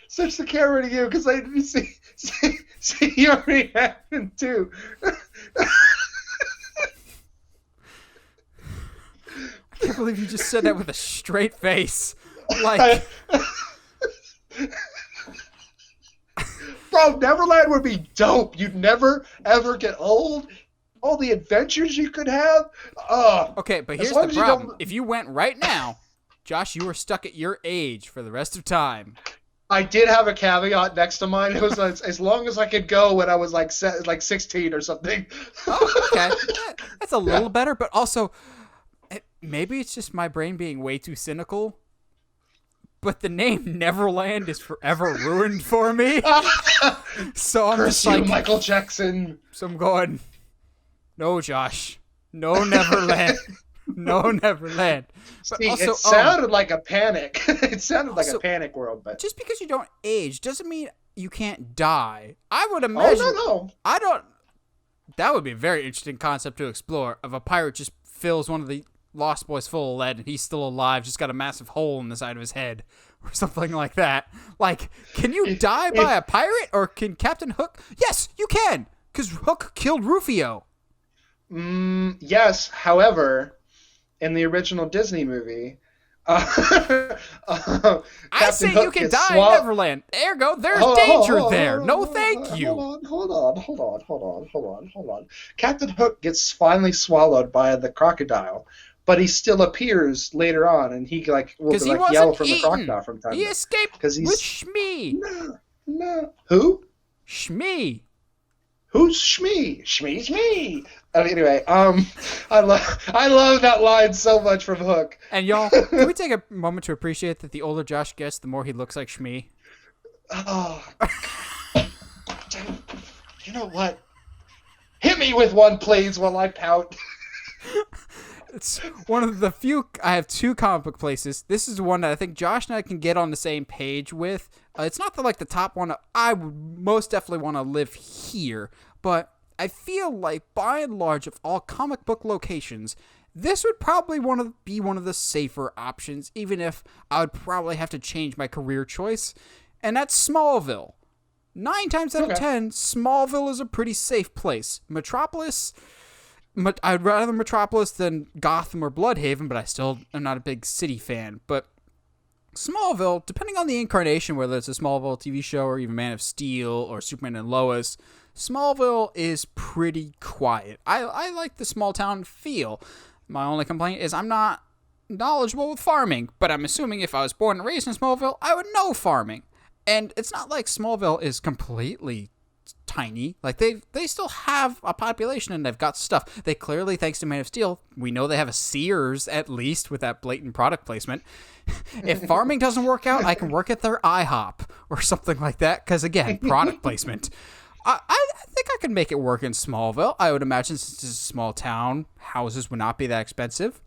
Switch the camera to you because I didn't see your reaction too.
I can't believe you just said that with a straight face. Like,
bro, Neverland would be dope. You'd never ever get old. All the adventures you could have.
Okay, but here's the problem. If you went right now, Josh, you are stuck at your age for the rest of time.
I did have a caveat next to mine. It was as long as I could go when I was like 16 or something.
Oh, okay. That's a little better, but also maybe it's just my brain being way too cynical. But the name Neverland is forever ruined for me. So I'm
Curse
just
you,
like
Michael Jackson.
So I'm going, no, Josh. No Neverland. No Neverland. But
See,
also,
it sounded like a panic. It sounded like
also,
a panic world, but
just because you don't age doesn't mean you can't die. I would imagine.
oh no.
I don't. That would be a very interesting concept to explore. If a pirate just fills one of the Lost Boys full of lead and he's still alive, just got a massive hole in the side of his head, or something like that. Like, can you die by a pirate, or can Captain Hook? Yes, you can, because Hook killed Rufio.
Yes, however, in the original Disney movie,
I say
Captain Hook
you can
gets
die in Neverland. Ergo, there's danger there. No, thank you.
Hold on. Captain Hook gets finally swallowed by the crocodile, but he still appears later on, and he will
he
like
wasn't
yell from the
eaten.
crocodile from time to time.
He escaped
Because he's
with Shmee.
no. Who?
Shmee.
Who's Shmee? Shmee's me. Anyway, I love that line so much from Hook.
And y'all, can we take a moment to appreciate that the older Josh gets, the more he looks like Shmee?
Oh, God. You know what? Hit me with one, please, while I pout.
It's one of the few. I have two comic book places. This is one that I think Josh and I can get on the same page with. It's not the top one. I would most definitely want to live here, but I feel like by and large of all comic book locations, this would probably be one of the safer options, even if I would probably have to change my career choice, and that's Smallville. 9 times out of 10, Smallville is a pretty safe place. Metropolis, I'd rather Metropolis than Gotham or Bloodhaven, but I still am not a big city fan. But Smallville, depending on the incarnation, whether it's a Smallville TV show or even Man of Steel or Superman and Lois, Smallville is pretty quiet. I like the small town feel. My only complaint is I'm not knowledgeable with farming, but I'm assuming if I was born and raised in Smallville, I would know farming. And it's not like Smallville is completely tiny. Like, they still have a population and they've got stuff. They clearly, thanks to Man of Steel, we know they have a Sears, at least, with that blatant product placement. If farming doesn't work out, I can work at their IHOP or something like that, because, again, product placement. I think I could make it work in Smallville. I would imagine, since it's a small town, houses would not be that expensive.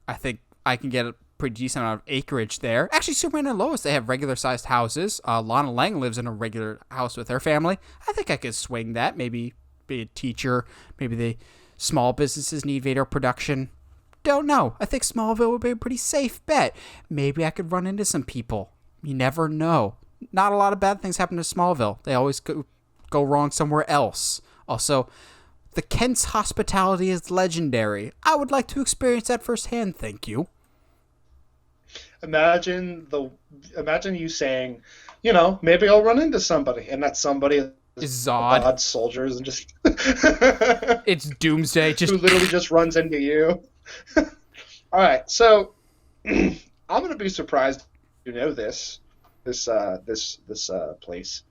I think I can get a pretty decent amount of acreage there. Actually, Superman and Lois, they have regular-sized houses. Lana Lang lives in a regular house with her family. I think I could swing that. Maybe be a teacher. Maybe the small businesses need video production. Don't know. I think Smallville would be a pretty safe bet. Maybe I could run into some people. You never know. Not a lot of bad things happen to Smallville. They always go wrong somewhere else. Also, the Kent's hospitality is legendary. I would like to experience that firsthand, thank you.
Imagine you saying, maybe I'll run into somebody, and that somebody
is Zod.
Soldiers, and just
it's Doomsday,
who literally just runs into you. All right, so I'm gonna be surprised you know this place,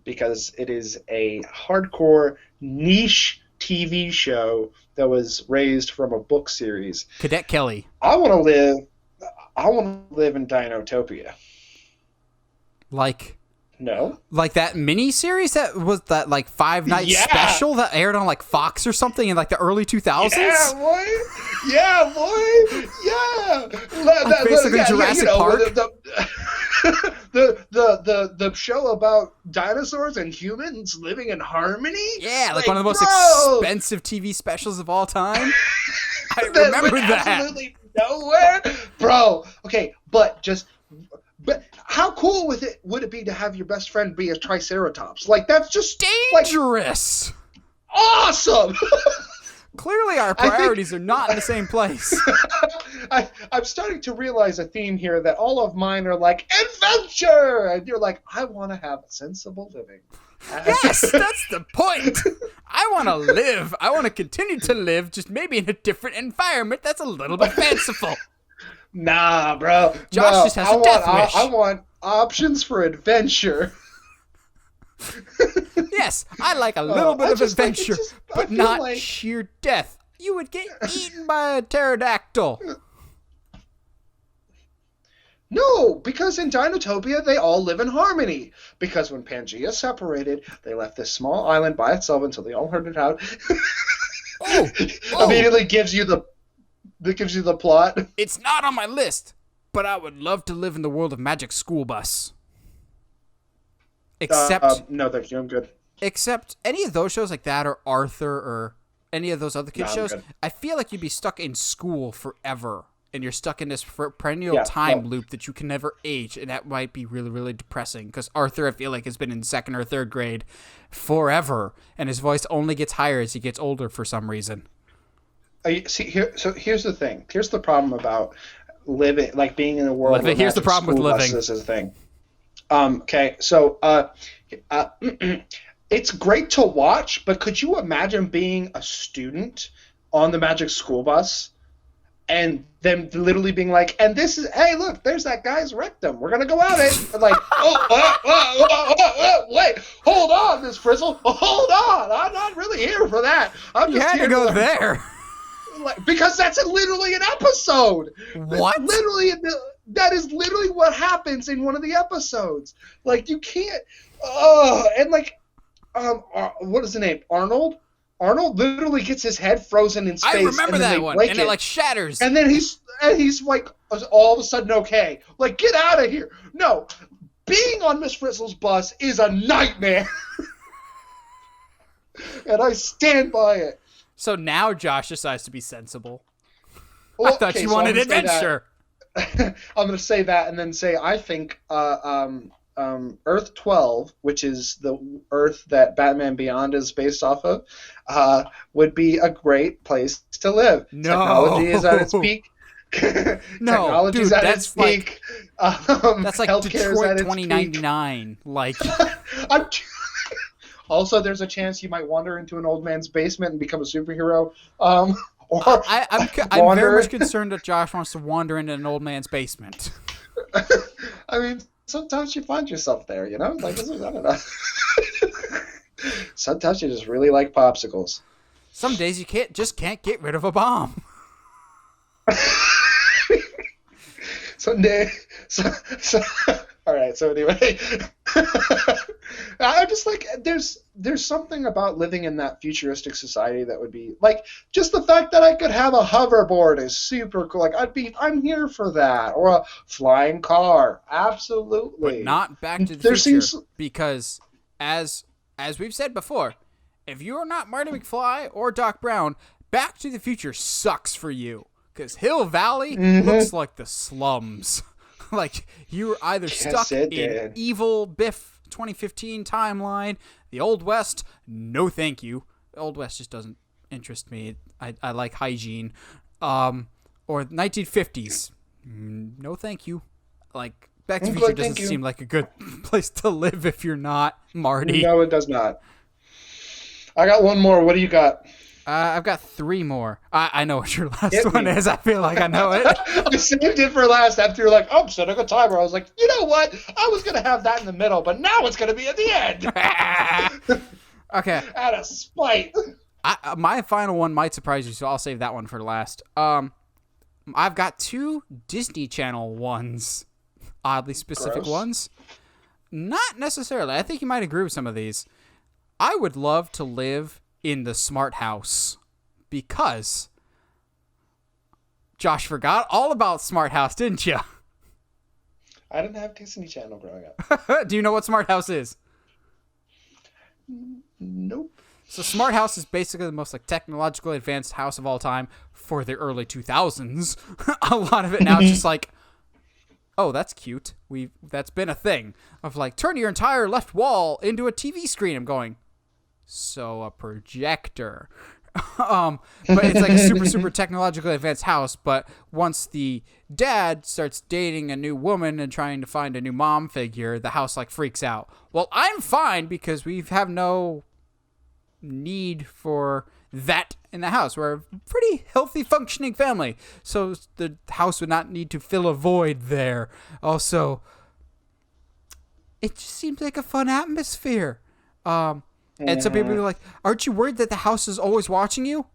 because it is a hardcore niche TV show that was raised from a book series.
Cadet Kelly.
I want to live in Dinotopia. No?
Like that mini-series that was that, 5-night special that aired on, Fox or something in, the early 2000s?
Yeah, boy! Yeah!
Basically Jurassic Park?
The show about dinosaurs and humans living in harmony?
Yeah, one of the most expensive TV specials of all time. I remember that.
Absolutely nowhere. Bro, okay, but how cool would it be to have your best friend be a Triceratops? That's just
dangerous.
Awesome.
Clearly our priorities are not in the same place.
I'm starting to realize a theme here that all of mine are adventure, and you're I want to have sensible living.
Yes, that's the point. I want to live. I want to continue to live, just maybe in a different environment that's a little bit fanciful.
Nah, bro.
Josh just has a death wish.
options for adventure.
Yes, I like a little bit of adventure, but not
like...
sheer death. You would get eaten by a pterodactyl.
No, because in Dinotopia, they all live in harmony. Because when Pangea separated, they left this small island by itself until they all heard it out. Immediately gives you the plot.
It's not on my list, but I would love to live in the world of Magic School Bus. Except
no, thank you. I'm good.
Except any of those shows like that, or Arthur, or any of those other kids shows, I feel like you'd be stuck in school forever. And you're stuck in this perennial time loop that you can never age, and that might be really, really depressing. Because Arthur, I feel like, has been in 2nd or 3rd grade forever, and his voice only gets higher as he gets older for some reason.
So here's the thing. Here's the problem about living, like being in a world.
Here's the problem with living.
This is a thing. Okay, so it's great to watch, but could you imagine being a student on the Magic School Bus? And them literally being like, and this is, hey, look, there's that guy's rectum. We're going to go out it. Like, wait, hold on, Miss Frizzle. Hold on. I'm not really here for that. I'm just
here to go there.
Because that's literally an episode.
What?
That is literally what happens in one of the episodes. Like, you can't, and like, what is the name? Arnold? Arnold literally gets his head frozen in space.
I remember that one, and it like shatters.
And then he's like all of a sudden okay. Like, get out of here. No, being on Miss Frizzle's bus is a nightmare. And I stand by it.
So now Josh decides to be sensible.
Well,
I thought you wanted adventure.
I'm going to say that and then say I think Earth 12, which is the Earth that Batman Beyond is based off of, would be a great place to live.
No.
Technology is at its peak.
No, dude,
at its peak.
That's like
healthcare
Detroit 2099. Like,
also, there's a chance you might wander into an old man's basement and become a superhero.
I'm very much concerned that Josh wants to wander into an old man's basement.
I mean, sometimes you find yourself there, you know? Like, I don't know. Sometimes you just really like popsicles.
Some days you can't get rid of a bomb.
All right, so anyway. I'm just like, there's something about living in that futuristic society that would be, like, just the fact that I could have a hoverboard is super cool. Like, I'm here for that. Or a flying car. Absolutely.
But not Back to the Future. Because, as we've said before, if you're not Marty McFly or Doc Brown, Back to the Future sucks for you. Because Hill Valley looks like the slums. Like, you were either stuck in evil Biff 2015 timeline, the Old West, no thank you. The Old West just doesn't interest me. I like hygiene. Or 1950s, no thank you. Like, Back to the Future doesn't seem like a good place to live if you're not Marty.
No, it does not. I got one more. What do you got?
I've got 3 more. I know what your last one is. I feel like I know it.
I saved it for last after you're like, I'm setting a timer. I was like, you know what? I was going to have that in the middle, but now it's going to be at the end.
Okay.
Out of spite.
My final one might surprise you, so I'll save that one for last. I've got 2 Disney Channel ones. Oddly specific ones. Not necessarily. I think you might agree with some of these. I would love to live in the Smart House because Josh forgot all about Smart House, didn't you?
I didn't have Disney Channel growing up.
Do you know what Smart House is?
Nope.
So Smart House is basically the most like technologically advanced house of all time for the early 2000s. A lot of it now is just like, oh, that's cute. That's been a thing of like, turn your entire left wall into a TV screen. I'm going, so a projector. But it's like a super, super technologically advanced house. But once the dad starts dating a new woman and trying to find a new mom figure, the house like freaks out. Well, I'm fine because we have no need for that in the house. We're a pretty healthy, functioning family. So the house would not need to fill a void there. Also, it just seems like a fun atmosphere. And some people are like, aren't you worried that the house is always watching you?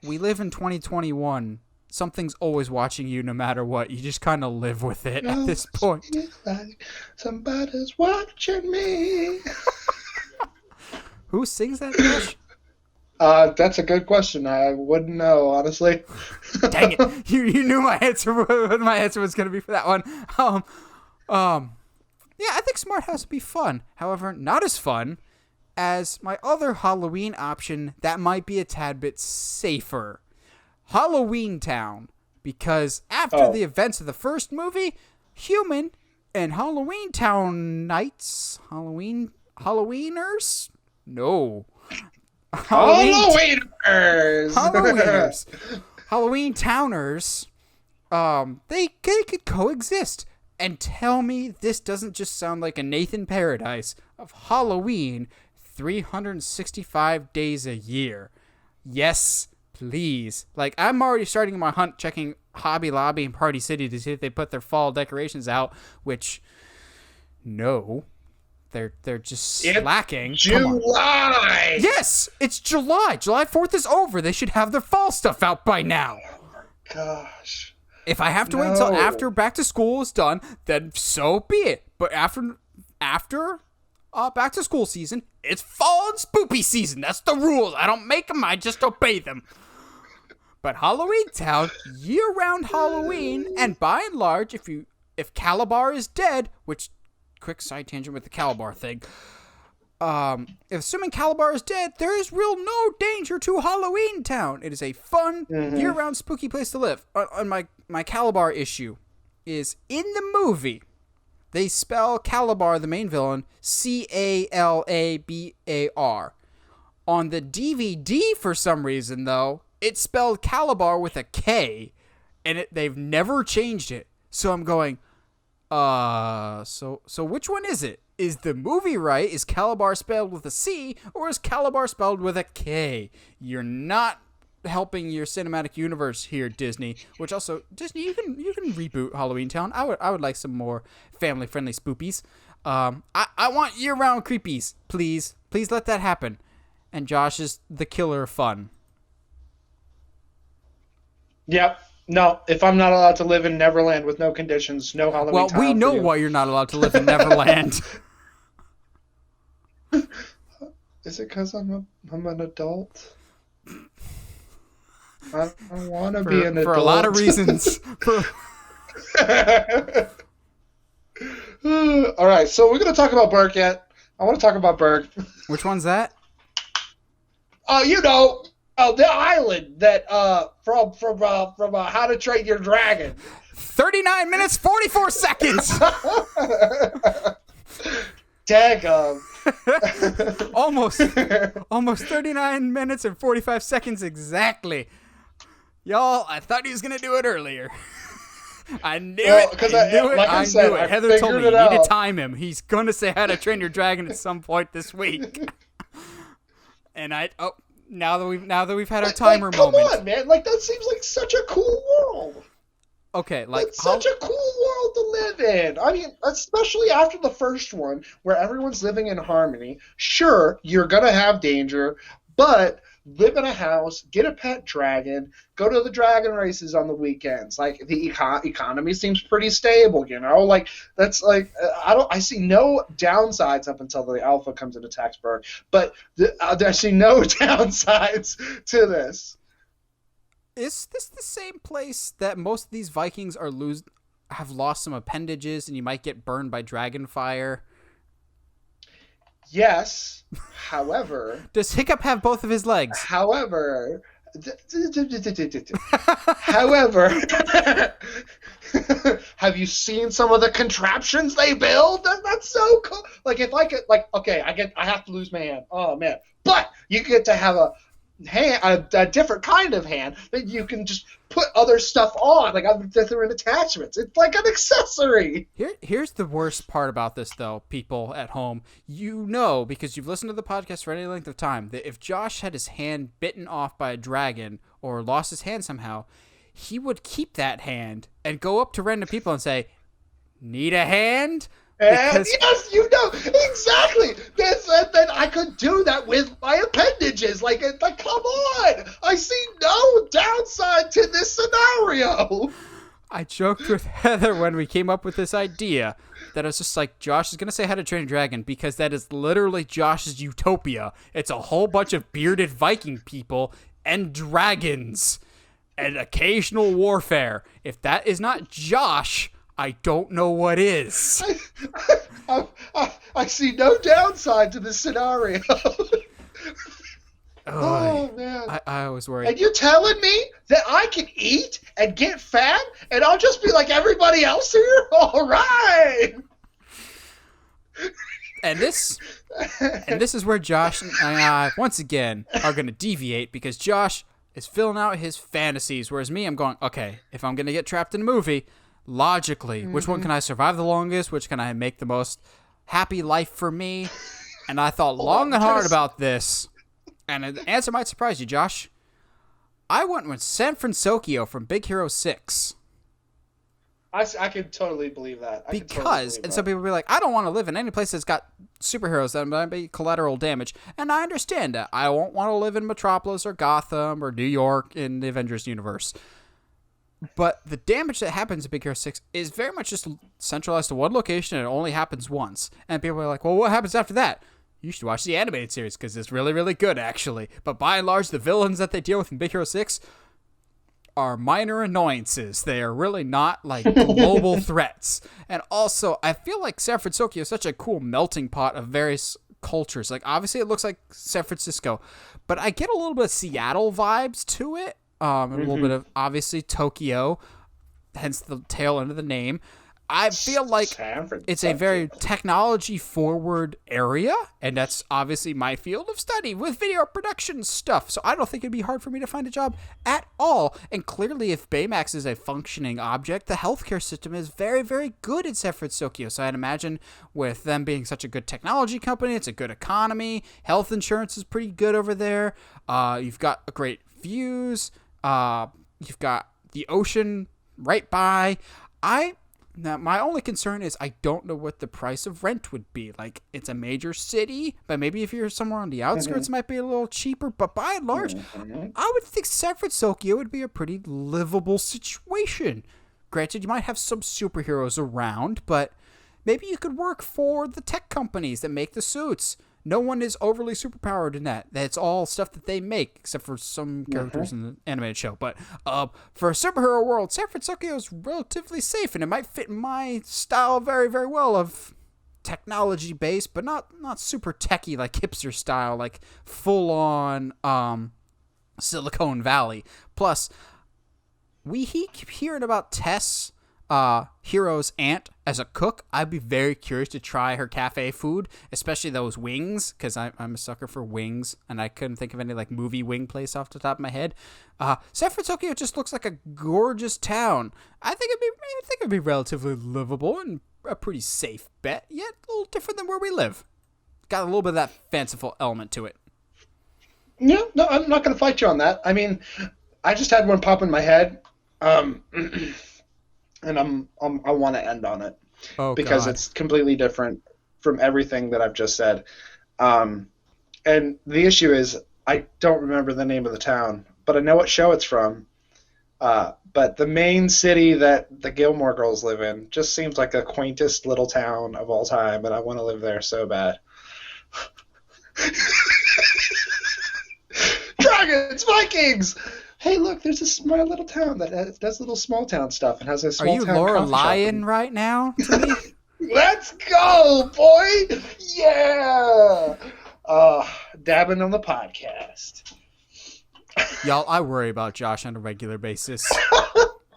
We live in 2021. Something's always watching you no matter what. You just kind of live with it at this point.
Like somebody's watching me.
Who sings that, Josh?
That's a good question. I wouldn't know, honestly.
Dang it. You knew my answer, what my answer was going to be for that one. Yeah, I think Smart House would be fun. However, not as fun as my other Halloween option that might be a tad bit safer. Halloween Town. Because after the events of the first movie, human and Halloween Town nights, Halloweeners? No. Halloweeners. Halloween Towners. They could coexist. And tell me this doesn't just sound like a Nathan Paradise of Halloween 365 days a year. Yes, please. Like, I'm already starting my hunt checking Hobby Lobby and Party City to see if they put their fall decorations out, which, no. They're just slacking.
July!
Yes! It's July! July 4th is over. They should have their fall stuff out by now.
Oh my gosh.
If I have to wait until after back to school is done, then so be it. But after back to school season, it's fall and spoopy season. That's the rules. I don't make them, I just obey them. But Halloween Town, year-round Halloween, and by and large, if Calabar is dead, which, quick side tangent with the Calabar thing, if assuming Calabar is dead, there is no danger to Halloween Town. It is a fun, year-round spooky place to live. On my Calabar issue is, in the movie, they spell Calabar, the main villain, Calabar. On the DVD, for some reason, though, it's spelled Calabar with a K, and they've never changed it. So I'm going, so which one is it? Is the movie right? Is Calabar spelled with a C, or is Calabar spelled with a K? You're not helping your cinematic universe here, Disney. Which also, Disney, you can reboot Halloween Town. I would like some more family friendly spoopies. I want year round creepies. Please let that happen. And Josh is the killer of fun.
Yep. No, if I'm not allowed to live in Neverland with no conditions, no Halloween Town.
Well, we know why you're not allowed to live in Neverland.
Is it because I'm an adult? I want to be an adult.
For a lot of reasons.
All right, so we're going to talk about Burke yet. I want to talk about Burke.
Which one's that?
The island that from How to Train Your Dragon.
39 minutes 44 seconds.
Daggum.
almost 39 minutes and 45 seconds exactly. Y'all, I thought he was gonna do it earlier. I knew it. I knew it. Heather told me you need to time him. He's gonna say How to Train Your Dragon at some point this week. And now that we've had our timer moment.
Come on, man! Like, that seems like such a cool world.
Okay, like
it's such a cool world to live in. I mean, especially after the first one, where everyone's living in harmony. Sure, you're gonna have danger, but live in a house, get a pet dragon, go to the dragon races on the weekends. Like, the economy seems pretty stable, you know. Like, that's like I see no downsides up until the alpha comes and attacks Burke. But I see no downsides to this.
Is this the same place that most of these Vikings have lost some appendages and you might get burned by dragon fire?
Yes. However...
Does Hiccup have both of his legs?
However... have you seen some of the contraptions they build? That's so cool. Like, if I could... Like, okay, I have to lose my hand. Oh, man. But you get to have a different kind of hand that you can just put other stuff on, like different attachments. It's like an accessory.
Here's the worst part about this, though, people at home. You know, because you've listened to the podcast for any length of time, that if Josh had his hand bitten off by a dragon or lost his hand somehow, he would keep that hand and go up to random people and say, "Need a hand?"
And yes, you know exactly. Then I could do that with my appendages. Like, come on! I see no downside to this scenario.
I joked with Heather when we came up with this idea that I was just like, Josh is going to say How to Train a Dragon because that is literally Josh's utopia. It's a whole bunch of bearded Viking people and dragons and occasional warfare. If that is not Josh, I don't know what is.
I see no downside to this scenario.
Oh, man. I was worried.
And you're telling me that I can eat and get fat and I'll just be like everybody else here? All right.
And this is where Josh and I, once again, are going to deviate because Josh is filling out his fantasies, whereas me, I'm going, okay, if I'm going to get trapped in a movie, logically, which one can I survive the longest? Which can I make the most happy life for me? And I thought long and hard about this. And the answer might surprise you, Josh. I went with San Francisco from Big Hero 6.
I can totally believe that.
Some people will be like, I don't want to live in any place that's got superheroes that might be collateral damage. And I understand that. I won't want to live in Metropolis or Gotham or New York in the Avengers universe. But the damage that happens in Big Hero 6 is very much just centralized to one location and it only happens once. And people are like, well, what happens after that? You should watch the animated series because it's really, really good, actually. But by and large, the villains that they deal with in Big Hero 6 are minor annoyances. They are really not, like, global threats. And also, I feel like San Francisco is such a cool melting pot of various cultures. Like, obviously, it looks like San Francisco. But I get a little bit of Seattle vibes to it. And a little bit of, obviously, Tokyo. Hence the tail end of the name. I feel like it's a very technology-forward area, and that's obviously my field of study with video production stuff, so I don't think it'd be hard for me to find a job at all. And clearly, if Baymax is a functioning object, the healthcare system is very, very good in San Francisco, so I'd imagine with them being such a good technology company, it's a good economy, health insurance is pretty good over there, you've got great views, you've got the ocean right by. Now, my only concern is I don't know what the price of rent would be. Like, it's a major city, but maybe if you're somewhere on the outskirts, it might be a little cheaper. But by and large, I would think San Francisco would be a pretty livable situation. Granted, you might have some superheroes around, but maybe you could work for the tech companies that make the suits. No one is overly superpowered in that. That's all stuff that they make, except for some characters in the animated show. But for a superhero world, San Francisco is relatively safe, and it might fit my style very, very well of technology-based, but not super techy, like hipster style, like full-on Silicon Valley. Plus, we keep hearing about Tess, Hero's aunt, as a cook. I'd be very curious to try her cafe food, especially those wings, because I'm a sucker for wings, and I couldn't think of any like movie wing place off the top of my head. San Francisco just looks like a gorgeous town. I think it'd be relatively livable and a pretty safe bet, yet a little different than where we live. Got a little bit of that fanciful element to it.
Yeah, no, I'm not going to fight you on that. I mean, I just had one pop in my head. And I want to end on it because it's completely different from everything that I've just said. And the issue is I don't remember the name of the town, but I know what show it's from. But the main city that the Gilmore Girls live in just seems like the quaintest little town of all time, and I want to live there so bad. Dragons, Vikings! Hey, look, there's a small little town that does little small town stuff and has a small town.
Are you Laura Lyon right now to me?
Let's go, boy! Yeah! Dabbing on the podcast.
Y'all, I worry about Josh on a regular basis.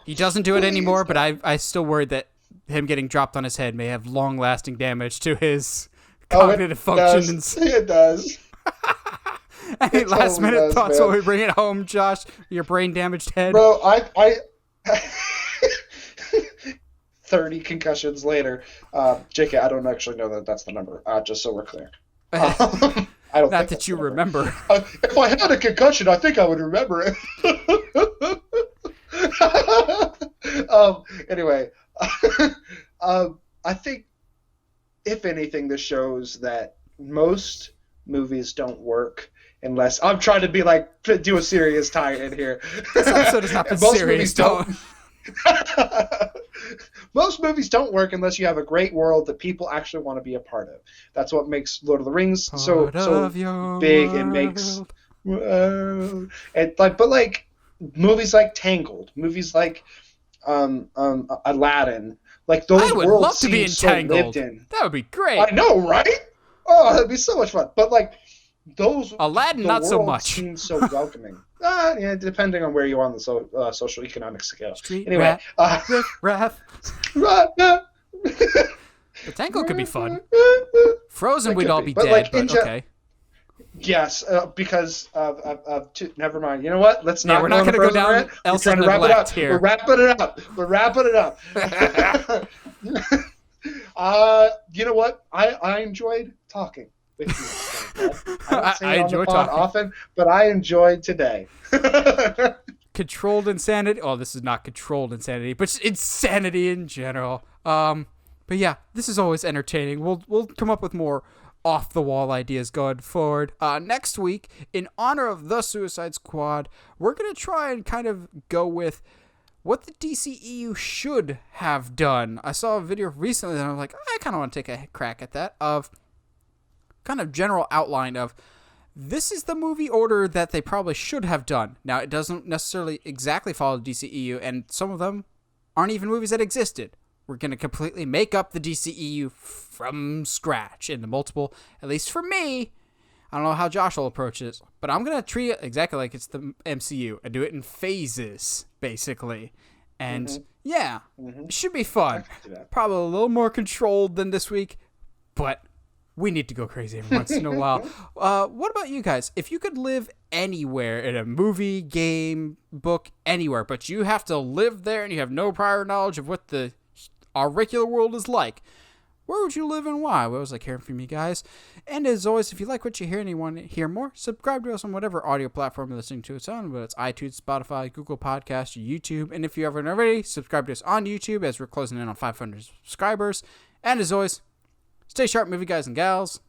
He doesn't do it anymore, but I still worry that him getting dropped on his head may have long-lasting damage to his cognitive functions.
It does.
Any last-minute thoughts while we bring it home, Josh? Your brain-damaged head?
Bro, I 30 concussions later. JK, I don't actually know that that's the number, just so we're clear. I don't
Not that you remember.
If I had a concussion, I think I would remember it. Anyway, I think if anything, this shows that most movies don't work unless I'm trying to be like do a serious tie-in here.
This episode has not been
Most
serious.
movies don't. Most movies don't work unless you have a great world that people actually want to be a part of. That's what makes Lord of the Rings so big.
World.
It makes and like, but like movies like Tangled, movies like Aladdin, like those
I would
worlds
love to be
seem so
entangled.
lived in.
That would be great.
I know, right? Oh, that'd be so much fun. But like those,
Aladdin,
the
not so
world
much.
seems so welcoming. Yeah, depending on where you are on the social economic scale.
Street
Anyway,
Raff. The Tangled could be fun. Frozen, we'd all be
But,
dead,
like,
but okay.
Yes, because of never mind. You know what? Let's not.
We're not
going to
go down
We're
Elsa
trying to wrap it
neglect
up.
here.
We're wrapping it up. We're wrapping it up. You know what? I enjoyed talking with you. I don't say
I
it on
enjoy
the pod
talking
often, but I enjoyed today.
Controlled insanity. Oh, this is not controlled insanity, but insanity in general. But yeah, this is always entertaining. We'll come up with more off the wall ideas going forward. Next week, in honor of the Suicide Squad, we're gonna try and kind of go with what the DCEU should have done. I saw a video recently and I was like, I kind of want to take a crack at that, of kind of general outline of this is the movie order that they probably should have done. Now, it doesn't necessarily exactly follow the DCEU, and some of them aren't even movies that existed. We're going to completely make up the DCEU from scratch into multiple, at least for me. I don't know how Josh will approach this, but I'm going to treat it exactly like it's the MCU. I do it in phases, basically. And it should be fun. Probably a little more controlled than this week, but we need to go crazy every once in a while. What about you guys? If you could live anywhere in a movie, game, book, anywhere, but you have to live there and you have no prior knowledge of what our regular world is like, where would you live and why? We always like hearing from you guys. And as always, if you like what you hear and you want to hear more, subscribe to us on whatever audio platform you're listening to us on, whether it's iTunes, Spotify, Google Podcasts, or YouTube. And if you haven't already, subscribe to us on YouTube as we're closing in on 500 subscribers. And as always, stay sharp, movie guys and gals.